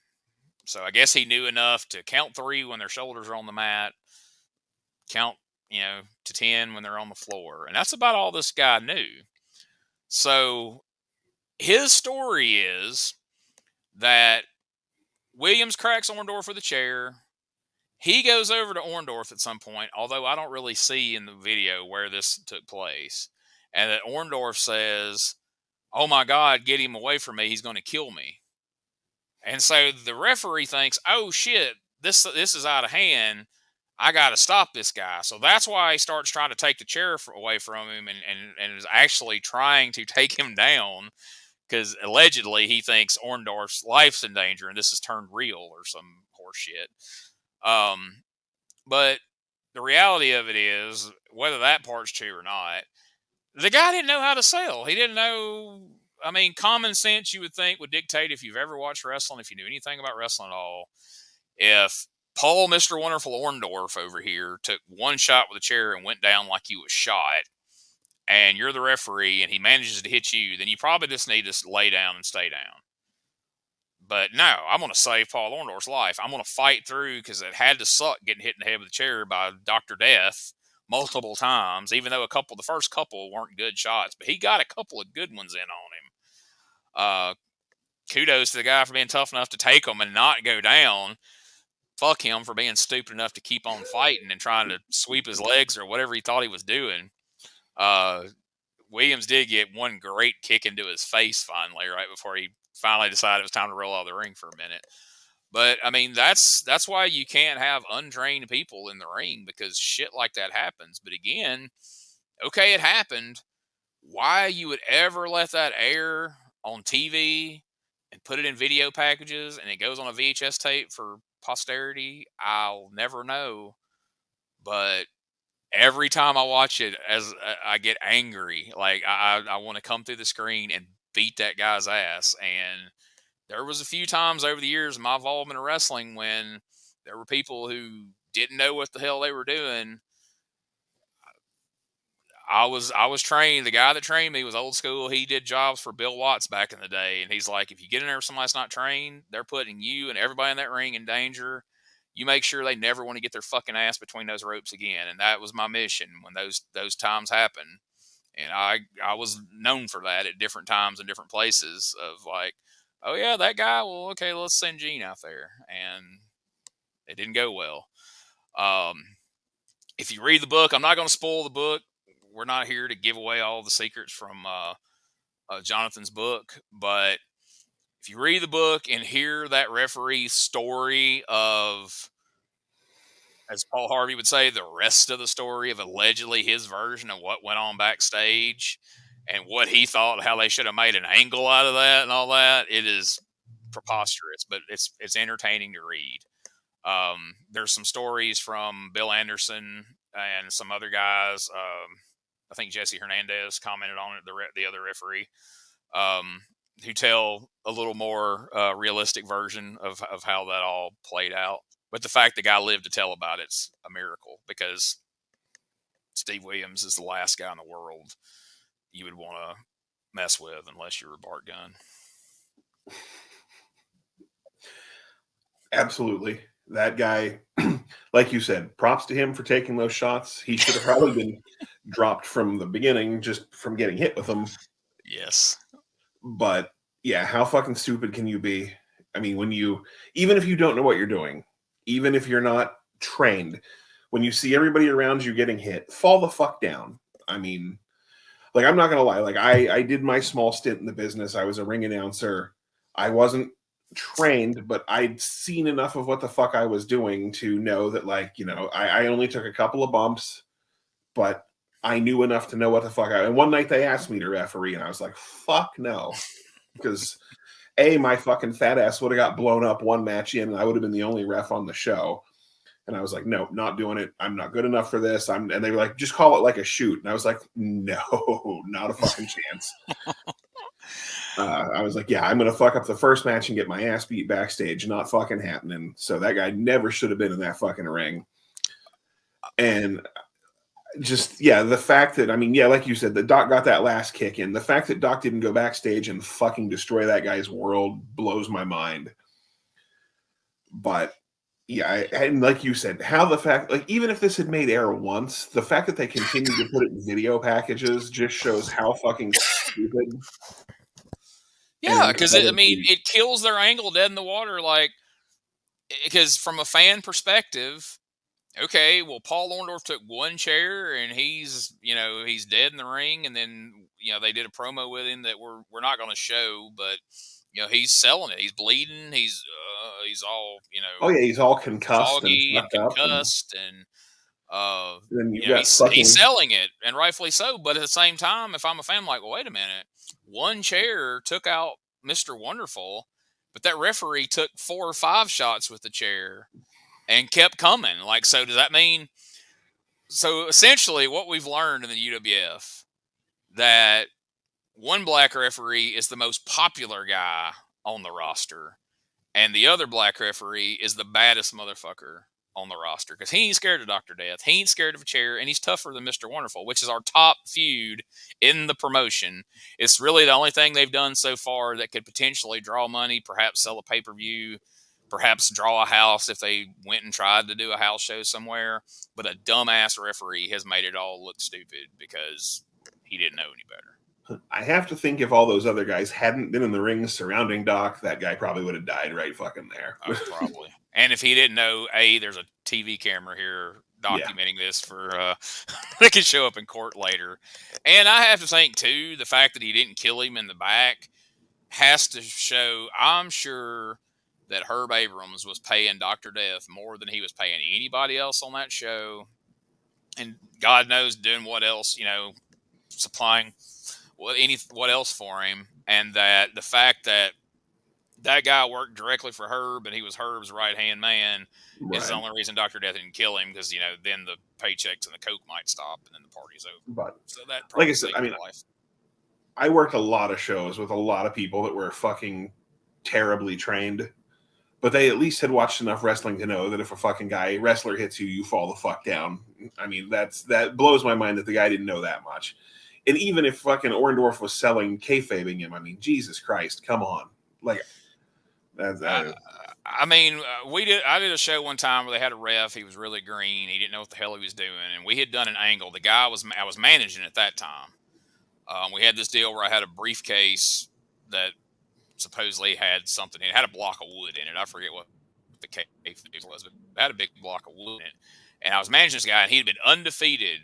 So I guess he knew enough to count 3 when their shoulders are on the mat, count, to 10 when they're on the floor. And that's about all this guy knew. So his story is that Williams cracks Orndorff with a chair. He goes over to Orndorff at some point, although I don't really see in the video where this took place. And that Orndorff says, oh my God, get him away from me. He's going to kill me. And so the referee thinks, oh shit, this is out of hand. I got to stop this guy. So that's why he starts trying to take the chair away from him and is actually trying to take him down, because allegedly he thinks Orndorff's life's in danger and this has turned real or some horse shit. But the reality of it is, whether that part's true or not, the guy didn't know how to sell. He didn't know. I mean, common sense, you would think, would dictate, if you've ever watched wrestling, if you knew anything about wrestling at all, if Paul, Mr. Wonderful Orndorff over here took one shot with a chair and went down like he was shot, and you're the referee and he manages to hit you, then you probably just need to lay down and stay down. But no, I'm going to save Paul Orndorff's life. I'm going to fight through, because it had to suck getting hit in the head with a chair by Dr. Death multiple times, even though the first couple weren't good shots, but he got a couple of good ones in on him. Kudos to the guy for being tough enough to take them and not go down. Fuck him for being stupid enough to keep on fighting and trying to sweep his legs or whatever he thought he was doing. Williams did get one great kick into his face finally, right before he finally decided it was time to roll out of the ring for a minute. But I mean, that's why you can't have untrained people in the ring, because shit like that happens. But again, okay, it happened. Why you would ever let that air on TV and put it in video packages and it goes on a VHS tape for posterity, I'll never know. But every time I watch it, as I get angry, like I want to come through the screen and beat that guy's ass. And there was a few times over the years of my involvement in wrestling when there were people who didn't know what the hell they were doing. I was trained. The guy that trained me was old school. He did jobs for Bill Watts back in the day, and he's like, if you get in there with somebody that's not trained, they're putting you and everybody in that ring in danger. You make sure they never want to get their fucking ass between those ropes again. And that was my mission when those times happened. And I was known for that at different times and different places of like, oh yeah, that guy. Well, okay, let's send Gene out there, and it didn't go well. If you read the book, I'm not going to spoil the book. We're not here to give away all the secrets from Jonathan's book, but if you read the book and hear that referee's story of, as Paul Harvey would say, the rest of the story of allegedly his version of what went on backstage and what he thought, how they should have made an angle out of that and all that, it is preposterous, but it's entertaining to read. There's some stories from Bill Anderson and some other guys. I think Jesse Hernandez commented on it, the other referee, who tell a little more realistic version of how that all played out. But the fact the guy lived to tell about it's a miracle, because Steve Williams is the last guy in the world you would want to mess with unless you were Bart Gunn. Absolutely. That guy, like you said, props to him for taking those shots. He should have probably been dropped from the beginning just from getting hit with them. Yes. But yeah, how fucking stupid can you be? I mean, even if you don't know what you're doing, even if you're not trained, when you see everybody around you getting hit, fall the fuck down. I mean, like, I'm not going to lie. Like, I did my small stint in the business. I was a ring announcer. I wasn't trained, but I'd seen enough of what the fuck I was doing to know that, like, you know, I only took a couple of bumps, but I knew enough to know what the fuck and one night they asked me to referee, and I was like, fuck no. Because my fucking fat ass would have got blown up one match in, and I would have been the only ref on the show. And I was like, no, not doing it. I'm not good enough for this. And they were like, just call it like a shoot. And I was like, no, not a fucking chance. I was like, yeah, I'm going to fuck up the first match and get my ass beat backstage. Not fucking happening. So that guy never should have been in that fucking ring. And just, yeah, the fact that, I mean, yeah, like you said, the Doc got that last kick in. The fact that Doc didn't go backstage and fucking destroy that guy's world blows my mind. But yeah, and like you said, how the fact, like, even if this had made air once, the fact that they continue to put it in video packages just shows how fucking stupid. Yeah, because it kills their angle dead in the water. Like, because from a fan perspective, okay, well, Paul Orndorff took one chair and he's dead in the ring, and then they did a promo with him that we're not going to show, but he's selling it. He's bleeding. He's all Oh yeah, he's all concussed and concussed, and he's selling it, and rightfully so. But at the same time, if I'm a fan, I'm like, well, wait a minute, one chair took out Mr. Wonderful, but that referee took 4 or 5 shots with the chair and kept coming. Like, so does that mean? So essentially, what we've learned in the UWF, that one black referee is the most popular guy on the roster, and the other black referee is the baddest motherfucker on the roster, because he ain't scared of Dr. Death. He ain't scared of a chair, and he's tougher than Mr. Wonderful, which is our top feud in the promotion. It's really the only thing they've done so far that could potentially draw money, perhaps sell a pay-per-view, perhaps draw a house if they went and tried to do a house show somewhere. But a dumbass referee has made it all look stupid because he didn't know any better. I have to think if all those other guys hadn't been in the ring surrounding Doc, that guy probably would have died right fucking there. Probably. And if he didn't know, there's a TV camera here documenting this for they could show up in court later. And I have to think too, the fact that he didn't kill him in the back has to show, I'm sure, that Herb Abrams was paying Dr. Death more than he was paying anybody else on that show. And God knows doing what else, supplying what else for him. And that the fact that that guy worked directly for Herb and he was Herb's right-hand man is the only reason Dr. Death didn't kill him, because, then the paychecks and the coke might stop and then the party's over. But so that, like I said, I worked a lot of shows with a lot of people that were fucking terribly trained. but they at least had watched enough wrestling to know that if a fucking wrestler hits you, you fall the fuck down. I mean, that blows my mind that the guy didn't know that much. And even if fucking Orndorff was selling kayfabing him, I mean, Jesus Christ, come on. Like, I mean, I did a show one time where they had a ref. He was really green. He didn't know what the hell he was doing. And we had done an angle. I was managing at that time. We had this deal where I had a briefcase that supposedly had something. It had a block of wood in it. I forget what the case was, but it had a big block of wood in it. And I was managing this guy, and he'd been undefeated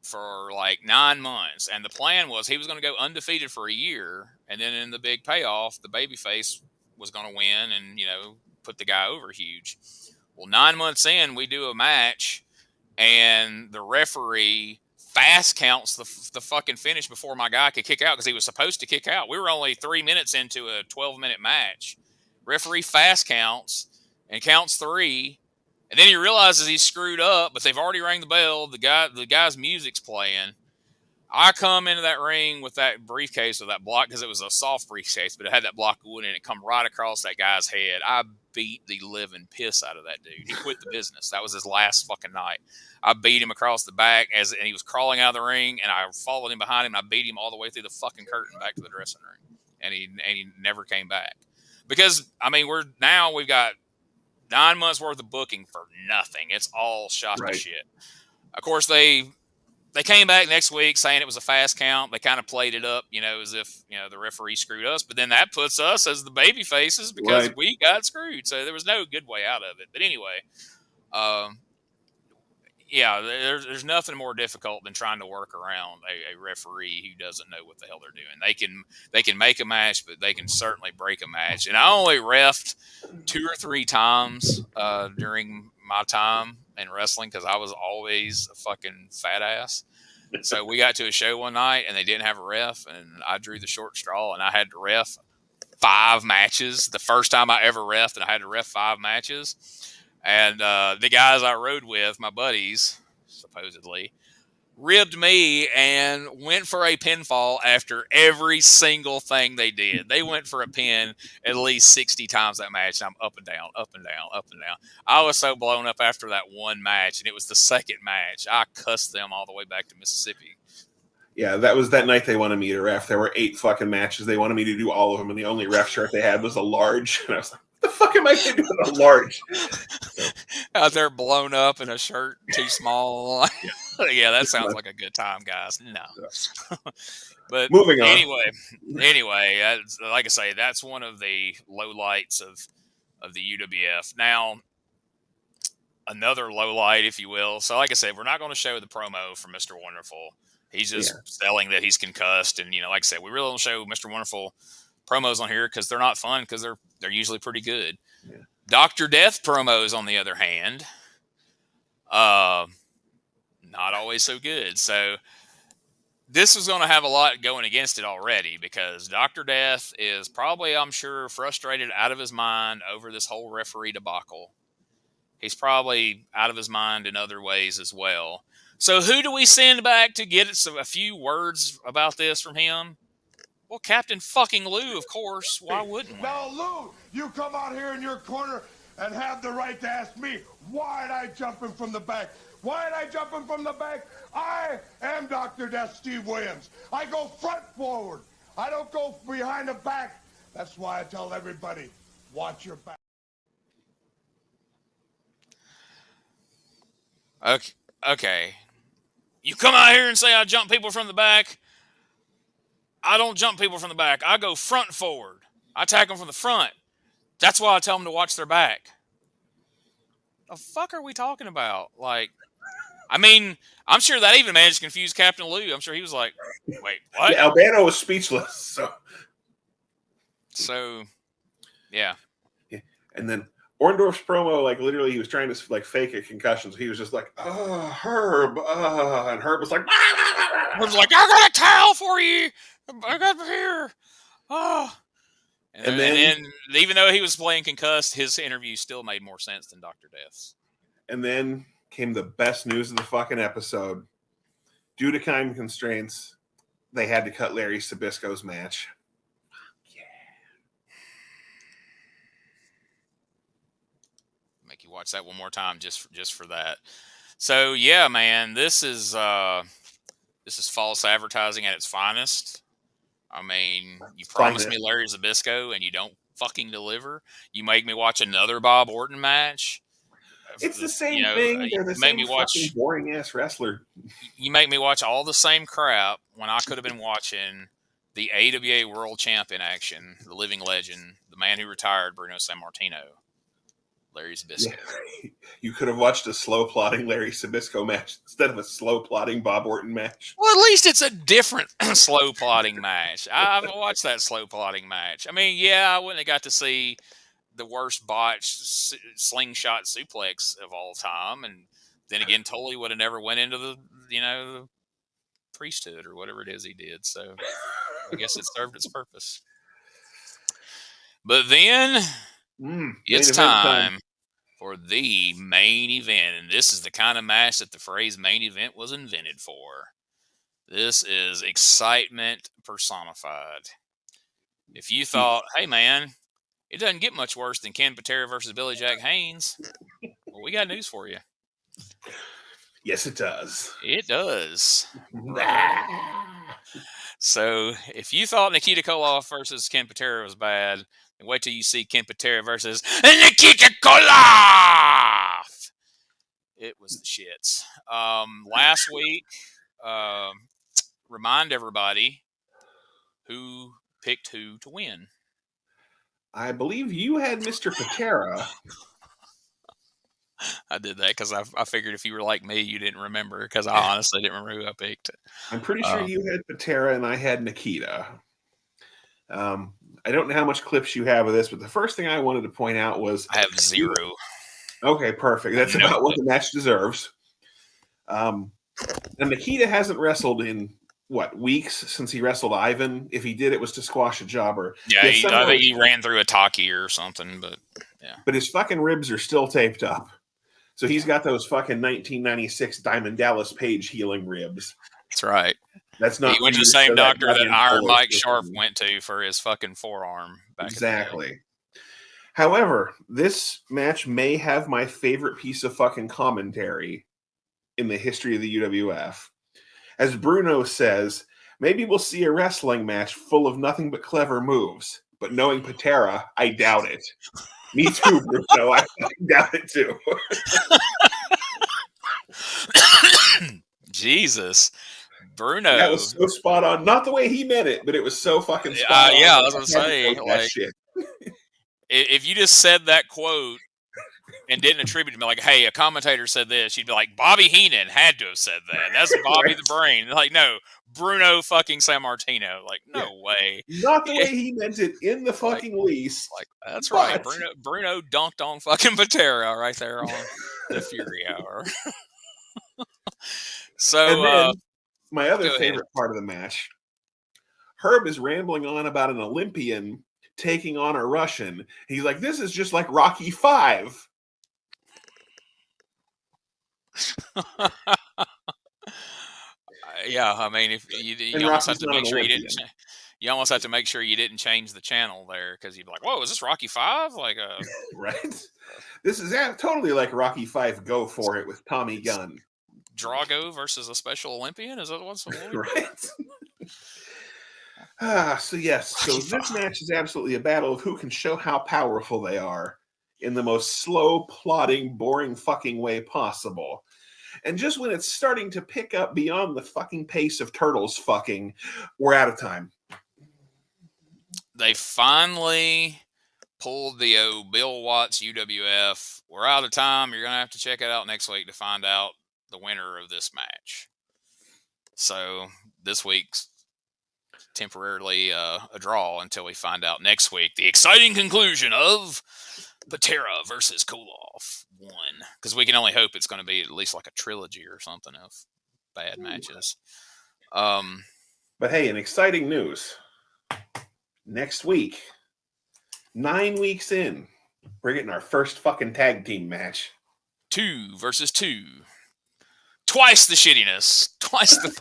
for like 9 months. And the plan was he was going to go undefeated for a year. And then in the big payoff, the babyface was going to win and, put the guy over huge. Well, 9 months in, we do a match, and the referee fast counts the fucking finish before my guy could kick out because he was supposed to kick out. We were only 3 minutes into a 12-minute match. Referee fast counts and counts 3, and then he realizes he's screwed up, but they've already rang the bell. The guy's music's playing. I come into that ring with that briefcase with that block because it was a soft briefcase, but it had that block of wood in it. Come right across that guy's head. I beat the living piss out of that dude. He quit the business. That was his last fucking night. I beat him across the back and he was crawling out of the ring, and I followed him behind him. And I beat him all the way through the fucking curtain back to the dressing room, and he never came back because we've got 9 months worth of booking for nothing. It's all shot to shit. Of course, they came back next week saying it was a fast count. They kind of played it up, as if, the referee screwed us. But then that puts us as the baby faces because we got screwed. So there was no good way out of it. But anyway, there's nothing more difficult than trying to work around a referee who doesn't know what the hell they're doing. They can make a match, but they can certainly break a match. And I only reffed 2 or 3 times during my time in wrestling because I was always a fucking fat ass. So we got to a show one night and they didn't have a ref, and I drew the short straw, and I had to ref 5 matches. The first time I ever reffed, and I had to ref 5 matches. And the guys I rode with, my buddies, supposedly, ribbed me and went for a pinfall after every single thing they did. They went for a pin at least 60 times that match. And I'm up and down, up and down, up and down. I was so blown up after that one match, and it was the second match. I cussed them all the way back to Mississippi. Yeah, that was that night they wanted me to ref. There were 8 fucking matches. They wanted me to do all of them, and the only ref shirt they had was a large. And I was like, what the fuck am I going to do with a large? Out there blown up in a shirt too small. Yeah, that sounds like a good time, guys. No. But moving on. Anyway, like I say, that's one of the lowlights of the UWF. Now, another lowlight, if you will. So, like I said, we're not going to show the promo from Mr. Wonderful. He's just selling that he's concussed, and like I said, we really don't show Mr. Wonderful promos on here because they're not fun because they're usually pretty good. Yeah. Dr. Death promos, on the other hand, not always so good. So this is going to have a lot going against it already because Dr. Death is probably, I'm sure, frustrated out of his mind over this whole referee debacle. He's probably out of his mind in other ways as well. So who do we send back to get a few words about this from him? Well, Captain fucking Lou, of course. Why wouldn't we? Now, Lou, you come out here in your corner and have the right to ask me, why'd I jump him from the back? Why'd I jump him from the back? I am Dr. Death Steve Williams. I go front forward. I don't go behind the back. That's why I tell everybody, watch your back. Okay. You come out here and say I jump people from the back. I don't jump people from the back. I go front forward. I attack them from the front. That's why I tell them to watch their back. The fuck are we talking about? I'm sure that even managed to confuse Captain Lou. I'm sure he was like, wait, what? Yeah, Albano was speechless. So, yeah. And then Orndorff's promo, literally he was trying to fake a concussion. So he was just like, Herb. And Herb was like, Herb's like, I got a towel for you. I got here. Oh. And then, even though he was playing concussed, his interview still made more sense than Dr. Death's. And then came the best news of the fucking episode. Due to time constraints, they had to cut Larry Zbyzko's match. Yeah. you watch that one more time just for that. So yeah, man, this is false advertising at its finest. I mean, you promised me Larry Zbyzsko and you don't fucking deliver. You make me watch another Bob Orton match. It's the same thing. They're the same fucking boring ass wrestler. You make me watch all the same crap when I could have been watching the AWA World Champion action, the living legend, the man who retired, Bruno Sammartino, Larry Zbyzsko. Yeah. You could have watched a slow plotting Larry Zbyzsko match instead of a slow plotting Bob Orton match. Well, at least it's a different slow plotting match. I've watched that slow plotting match. I mean, yeah, I wouldn't have got to see the worst botched slingshot suplex of all time, and then again, totally would have never went into the priesthood or whatever it is he did. So I guess it served its purpose. But then it's time for the main event, and this is the kind of match that the phrase main event was invented for. This is excitement personified. If you thought, hey man, it doesn't get much worse than Ken Patera versus Billy Jack Haynes, well, we got news for you. Yes, it does. It does. So if you thought Nikita Koloff versus Ken Patera was bad, then wait till you see Ken Patera versus Nikita Koloff. It was the shits. Last week, remind everybody who picked who to win. I believe you had Mr. Patera. I did that because I figured if you were like me, you didn't remember, because I honestly didn't remember who I picked. I'm pretty sure you had Patera and I had Nikita. I don't know how much clips you have of this, but the first thing I wanted to point out was... I have 0. Okay, perfect. That's about what the match deserves. And Nikita hasn't wrestled in... weeks since he wrestled Ivan? If he did, it was to squash a jobber. Yeah, I think he ran through a Taki or something, but yeah. But his fucking ribs are still taped up. So he's got those fucking 1996 Diamond Dallas Page healing ribs. That's right. That's not. He went to the same doctor that Iron Mike Sharp went to for his fucking forearm. Exactly. However, this match may have my favorite piece of fucking commentary in the history of the UWF. As Bruno says, maybe we'll see a wrestling match full of nothing but clever moves. But knowing Patera, I doubt it. Me too, Bruno. I doubt it too. Jesus. Bruno. That was so spot on. Not the way he meant it, but it was so fucking spot on. Yeah, I was going to say. Like, if you just said that quote and didn't attribute to me, like, hey, a commentator said this, you'd be like, Bobby Heenan had to have said that. That's Bobby the Brain. Like, no, Bruno fucking Sammartino. Like, no way. Not the way he meant it in the fucking least. Like, that's right. Bruno dunked on fucking Patera right there on the Fury Hour. So, and then, my other favorite part of the match, Herb is rambling on about an Olympian taking on a Russian. He's like, this is just like Rocky V. Yeah, I mean, if you almost have to make sure you almost have to make sure you didn't change the channel there, because you'd be like, "Whoa, is this Rocky V?" Like, right? This is totally like Rocky V. Go for it with Tommy Gunn. Drago versus a Special Olympian. Is that what's right? So yes, so this match is absolutely a battle of who can show how powerful they are in the most slow, plodding, boring fucking way possible. And just when it's starting to pick up beyond the fucking pace of turtles fucking, we're out of time. They finally pulled the Bill Watts UWF. We're out of time. You're going to have to check it out next week to find out the winner of this match. So this week's temporarily a draw until we find out next week the exciting conclusion of Patera versus Koloff 1, because we can only hope it's going to be at least like a trilogy or something of bad matches. But hey, in exciting news, next week, 9 weeks in, we're getting our first fucking tag team match. 2 versus 2. Twice the shittiness. Twice the.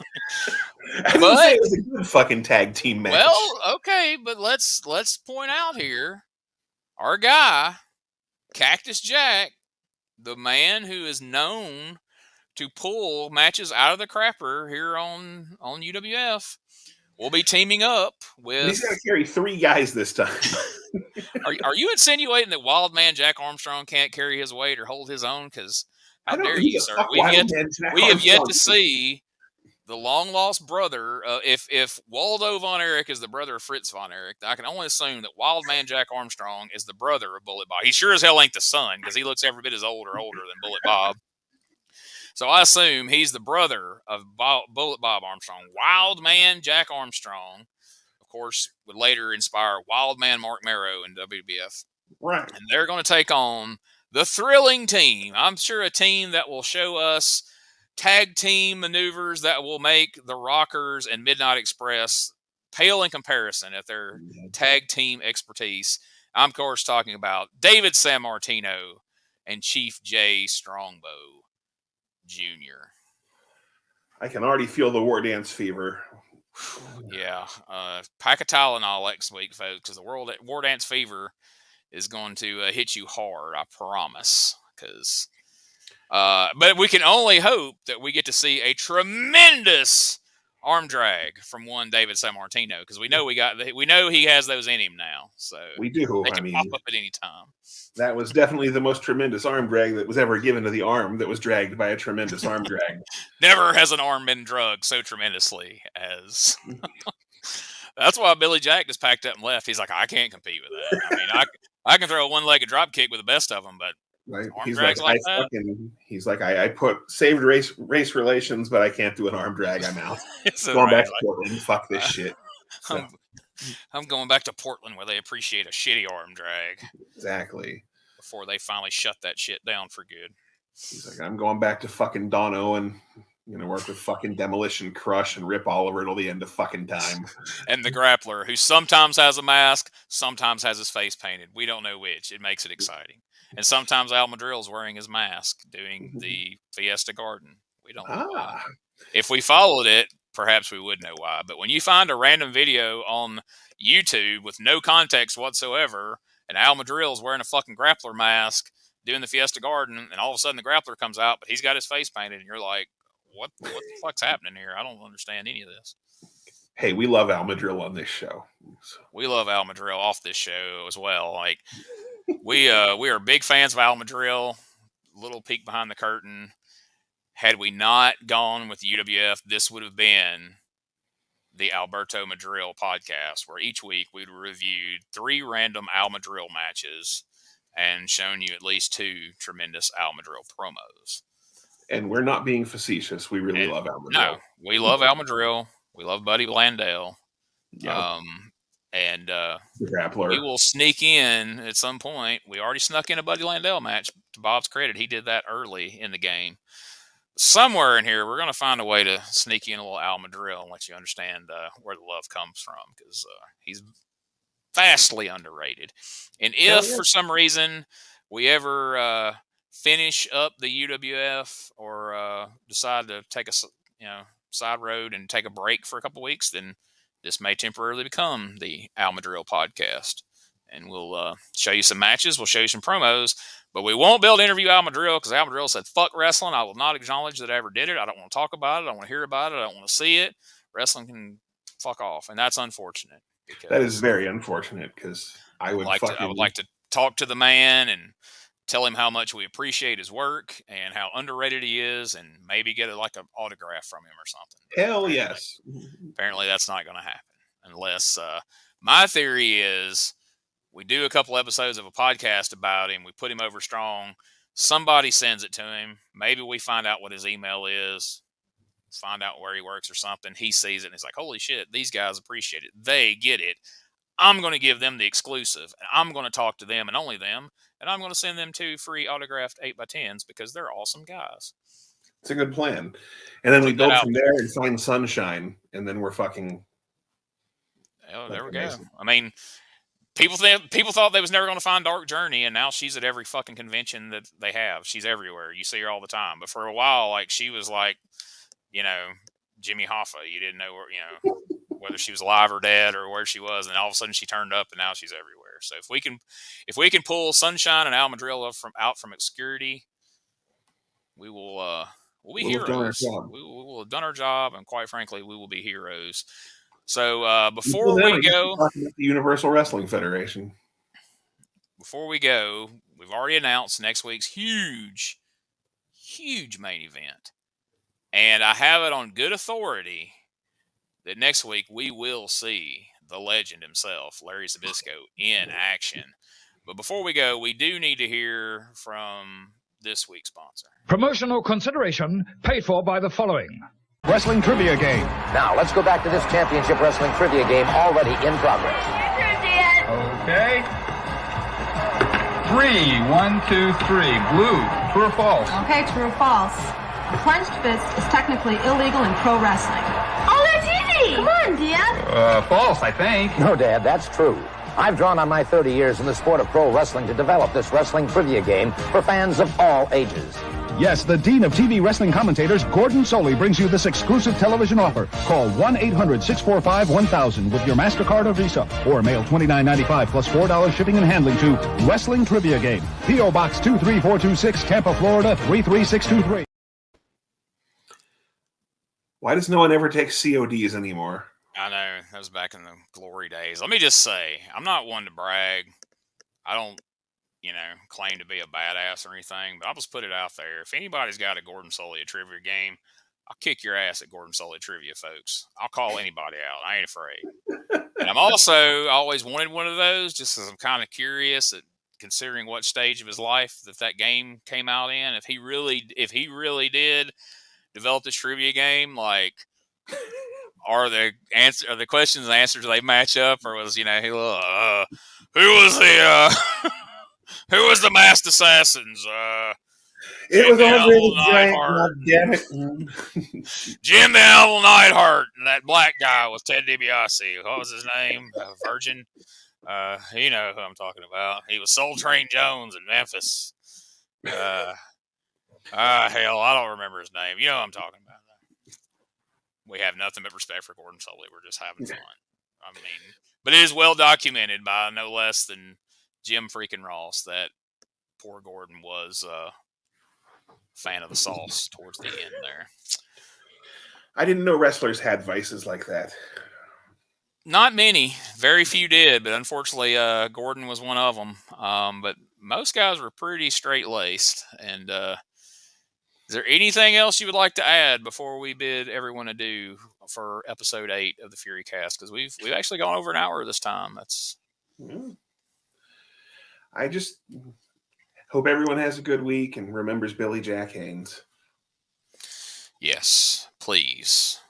I didn't say it was a good fucking tag team match. Well, okay, but let's point out here, our guy, Cactus Jack, the man who is known to pull matches out of the crapper here on UWF, will be teaming up with. He's got to carry 3 guys this time. Are you insinuating that Wild Man Jack Armstrong can't carry his weight or hold his own? Because how dare you, sir? We have yet to see the long lost brother. If Waldo Von Erich is the brother of Fritz Von Erich, I can only assume that Wild Man Jack Armstrong is the brother of Bullet Bob. He sure as hell ain't the son, because he looks every bit as older than Bullet Bob. So I assume he's the brother of Bullet Bob Armstrong. Wild Man Jack Armstrong, of course, would later inspire Wild Man Mark Marrow in WWF. Right. And they're going to take on the thrilling team. I'm sure a team that will show us tag team maneuvers that will make the Rockers and Midnight Express pale in comparison at their tag team expertise. I'm, of course, talking about David Sammartino and Chief Jay Strongbow Jr. I can already feel the war dance fever. Yeah. Pack of Tylenol next week, folks, because the war dance fever is going to hit you hard, I promise. But we can only hope that we get to see a tremendous arm drag from one David Sammartino, because we know he has those in him now. So we do. They can pop up at any time. That was definitely the most tremendous arm drag that was ever given to the arm that was dragged by a tremendous arm drag. Never has an arm been drugged so tremendously as. That's why Billy Jack just packed up and left. He's like, I can't compete with that. I mean, I can throw a one-legged drop kick with the best of them, but right. Arm He's drags like, I put saved race relations, but I can't do an arm drag. I'm out. Going back to Portland. Fuck this shit. So. I'm going back to Portland where they appreciate a shitty arm drag. Exactly. Before they finally shut that shit down for good. He's like, I'm going back to fucking Dono and work with fucking Demolition Crush and Rip Oliver till the end of fucking time. And the Grappler, who sometimes has a mask, sometimes has his face painted. We don't know which. It makes it exciting. And sometimes Al Madril's wearing his mask doing the Fiesta Garden. We don't know why. If we followed it, perhaps we would know why. But when you find a random video on YouTube with no context whatsoever, and Al Madril's wearing a fucking Grappler mask doing the Fiesta Garden, and all of a sudden the Grappler comes out, but he's got his face painted, and you're like, what the fuck's happening here? I don't understand any of this. Hey, we love Al Madril on this show. We love Al Madril off this show as well. Like we are big fans of Al Madril. Little peek behind the curtain. Had we not gone with UWF, this would have been the Alberto Madril podcast, where each week we'd reviewed 3 random Al Madril matches and shown you at least 2 tremendous Al Madril promos. And we're not being facetious. We really love Al Madril. No, we love Al Madril. We love Buddy Blandale. Yep. And the Grappler. We will sneak in at some point. We already snuck in a Buddy Landale match. To Bob's credit, he did that early in the game. Somewhere in here, we're going to find a way to sneak in a little Al Madril and let you understand where the love comes from, because he's vastly underrated. And if for some reason we ever finish up the UWF or decide to take a side road and take a break for a couple weeks, then this may temporarily become the Al Madril podcast. And we'll show you some matches. We'll show you some promos. But we won't be able to interview Al Madril because Al Madril said, fuck wrestling. I will not acknowledge that I ever did it. I don't want to talk about it. I don't want to hear about it. I don't want to see it. Wrestling can fuck off. And that's unfortunate. That is very unfortunate, because I would like to talk to the man and tell him how much we appreciate his work and how underrated he is, and maybe get an autograph from him or something. Hell yes. Apparently that's not going to happen unless my theory is we do a couple episodes of a podcast about him. We put him over strong. Somebody sends it to him. Maybe we find out what his email is, find out where he works or something. He sees it and he's like, holy shit, these guys appreciate it. They get it. I'm going to give them the exclusive. And I'm going to talk to them and only them. And I'm going to send them 2 free autographed 8x10s because they're awesome guys. It's a good plan. And then we build from there and find Sunshine. And then we're fucking. Oh, there we go. I mean, people thought they was never going to find Dark Journey, and now she's at every fucking convention that they have. She's everywhere. You see her all the time. But for a while, like, she was like, Jimmy Hoffa. You didn't know where, whether she was alive or dead or where she was, and all of a sudden she turned up, and now she's everywhere. So if we can pull Sunshine and Al Madril out from obscurity, We will we'll be We'll have done our heroes. job. We will have done our job, and quite frankly, we will be heroes. So Until before then, I we guess go, we're talking about the Universal Wrestling Federation. we've already announced next week's huge main event. And I have it on good authority that next week we will see the legend himself, Larry Zbyzsko, in action. But before we go, we do need to hear from this week's sponsor. Promotional consideration paid for by the following. Wrestling trivia game. Now, let's go back to this championship wrestling trivia game already in progress. Okay. 3, 1, 2, 3. Blue. True or false? Okay, true or false. A clenched fist is technically illegal in pro wrestling. Oh, that's easy! Come on, Dad. False, I think. No, Dad, that's true. I've drawn on my 30 years in the sport of pro wrestling to develop this wrestling trivia game for fans of all ages. Yes, the Dean of TV Wrestling Commentators, Gordon Soley, brings you this exclusive television offer. Call 1-800-645-1000 with your MasterCard or Visa, or mail $29.95 plus $4 shipping and handling to Wrestling Trivia Game. P.O. Box 23426, Tampa, Florida 33623. Why does no one ever take CODs anymore? I know. That was back in the glory days. Let me just say, I'm not one to brag. I don't, claim to be a badass or anything, but I'll just put it out there. If anybody's got a Gordon Soley trivia game, I'll kick your ass at Gordon Soley Trivia, folks. I'll call anybody out. I ain't afraid. And I'm also always wanted one of those just because I'm kind of curious at considering what stage of his life that game came out in. If he really did develop this trivia game, like, are the questions and answers, do they match up, or was, who was the who was the masked assassins? It was Andre the Giant. Damn it. Jim the Owl Neidhart, and that black guy was Ted DiBiase. What was his name? Virgin. You know who I'm talking about. He was Soul Train Jones in Memphis. Hell, I don't remember his name. You know what I'm talking about. We have nothing but respect for Gordon Soley. We're just having fun. I mean, but it is well documented by no less than Jim freaking Ross that poor Gordon was a fan of the sauce towards the end there. I didn't know wrestlers had vices like that. Not many. Very few did, but unfortunately, Gordon was one of them. But most guys were pretty straight-laced. And is there anything else you would like to add before we bid everyone adieu for episode 8 of the Fury Cast? Because we've actually gone over an hour this time. That's. I just hope everyone has a good week and remembers Billy Jack Haynes. Yes, please.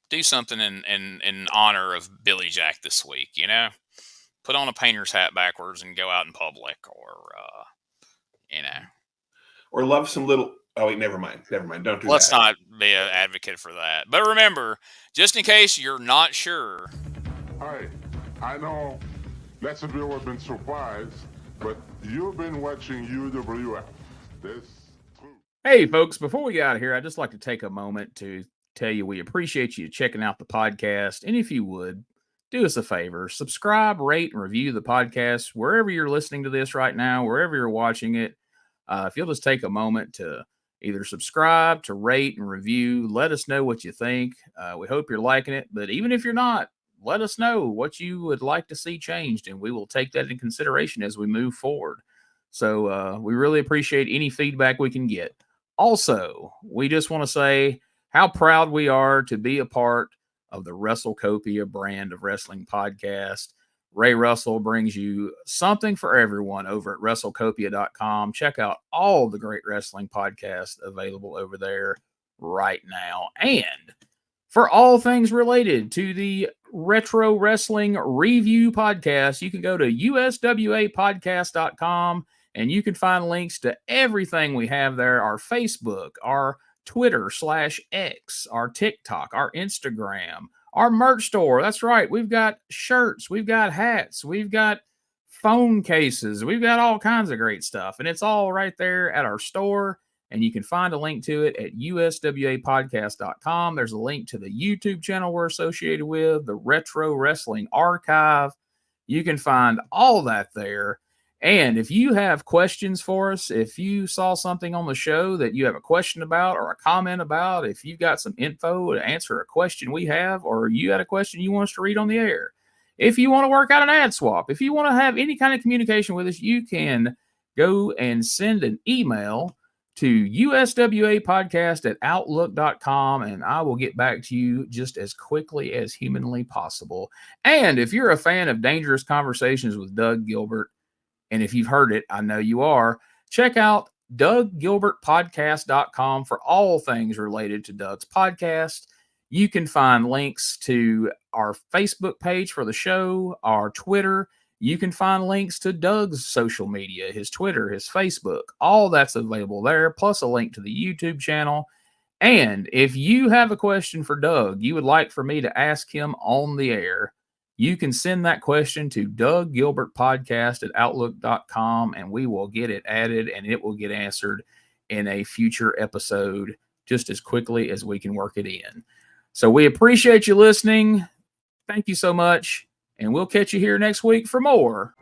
Do something in honor of Billy Jack this week, Put on a painter's hat backwards and go out in public, or, Or love some little... Oh, wait, never mind. Don't do that. Let's not be an advocate for that. But remember, just in case you're not sure... Hi, I know lots of you have been surprised, but you've been watching UWF. Hey, folks, before we get out of here, I'd just like to take a moment to tell you we appreciate you checking out the podcast. And if you would, do us a favor, subscribe, rate, and review the podcast wherever you're listening to this right now, wherever you're watching it. If you'll just take a moment to either subscribe, to rate, and review, let us know what you think. We hope you're liking it. But even if you're not, let us know what you would like to see changed, and we will take that into consideration as we move forward. So we really appreciate any feedback we can get. Also, we just want to say how proud we are to be a part of the WrestleCopia brand of wrestling podcast. Ray Russell brings you something for everyone over at WrestleCopia.com. Check out all the great wrestling podcasts available over there right now. And for all things related to the Retro Wrestling Review Podcast, you can go to uswapodcast.com and you can find links to everything we have there, our Facebook, our Twitter /X, our TikTok, our Instagram, our merch store. That's right. We've got shirts, we've got hats, we've got phone cases, we've got all kinds of great stuff. And it's all right there at our store. And you can find a link to it at uswapodcast.com. There's a link to the YouTube channel we're associated with, the Retro Wrestling Archive. You can find all that there. And if you have questions for us, if you saw something on the show that you have a question about or a comment about, if you've got some info to answer a question we have, or you had a question you want us to read on the air, if you want to work out an ad swap, if you want to have any kind of communication with us, you can go and send an email to uswapodcast@outlook.com, and I will get back to you just as quickly as humanly possible. And if you're a fan of Dangerous Conversations with Doug Gilbert, and if you've heard it, I know you are, check out DougGilbertPodcast.com for all things related to Doug's podcast. You can find links to our Facebook page for the show, our Twitter. You can find links to Doug's social media, his Twitter, his Facebook. All that's available there, plus a link to the YouTube channel. And if you have a question for Doug you would like for me to ask him on the air, you can send that question to DougGilbertPodcast@outlook.com, and we will get it added and it will get answered in a future episode just as quickly as we can work it in. So we appreciate you listening. Thank you so much, and we'll catch you here next week for more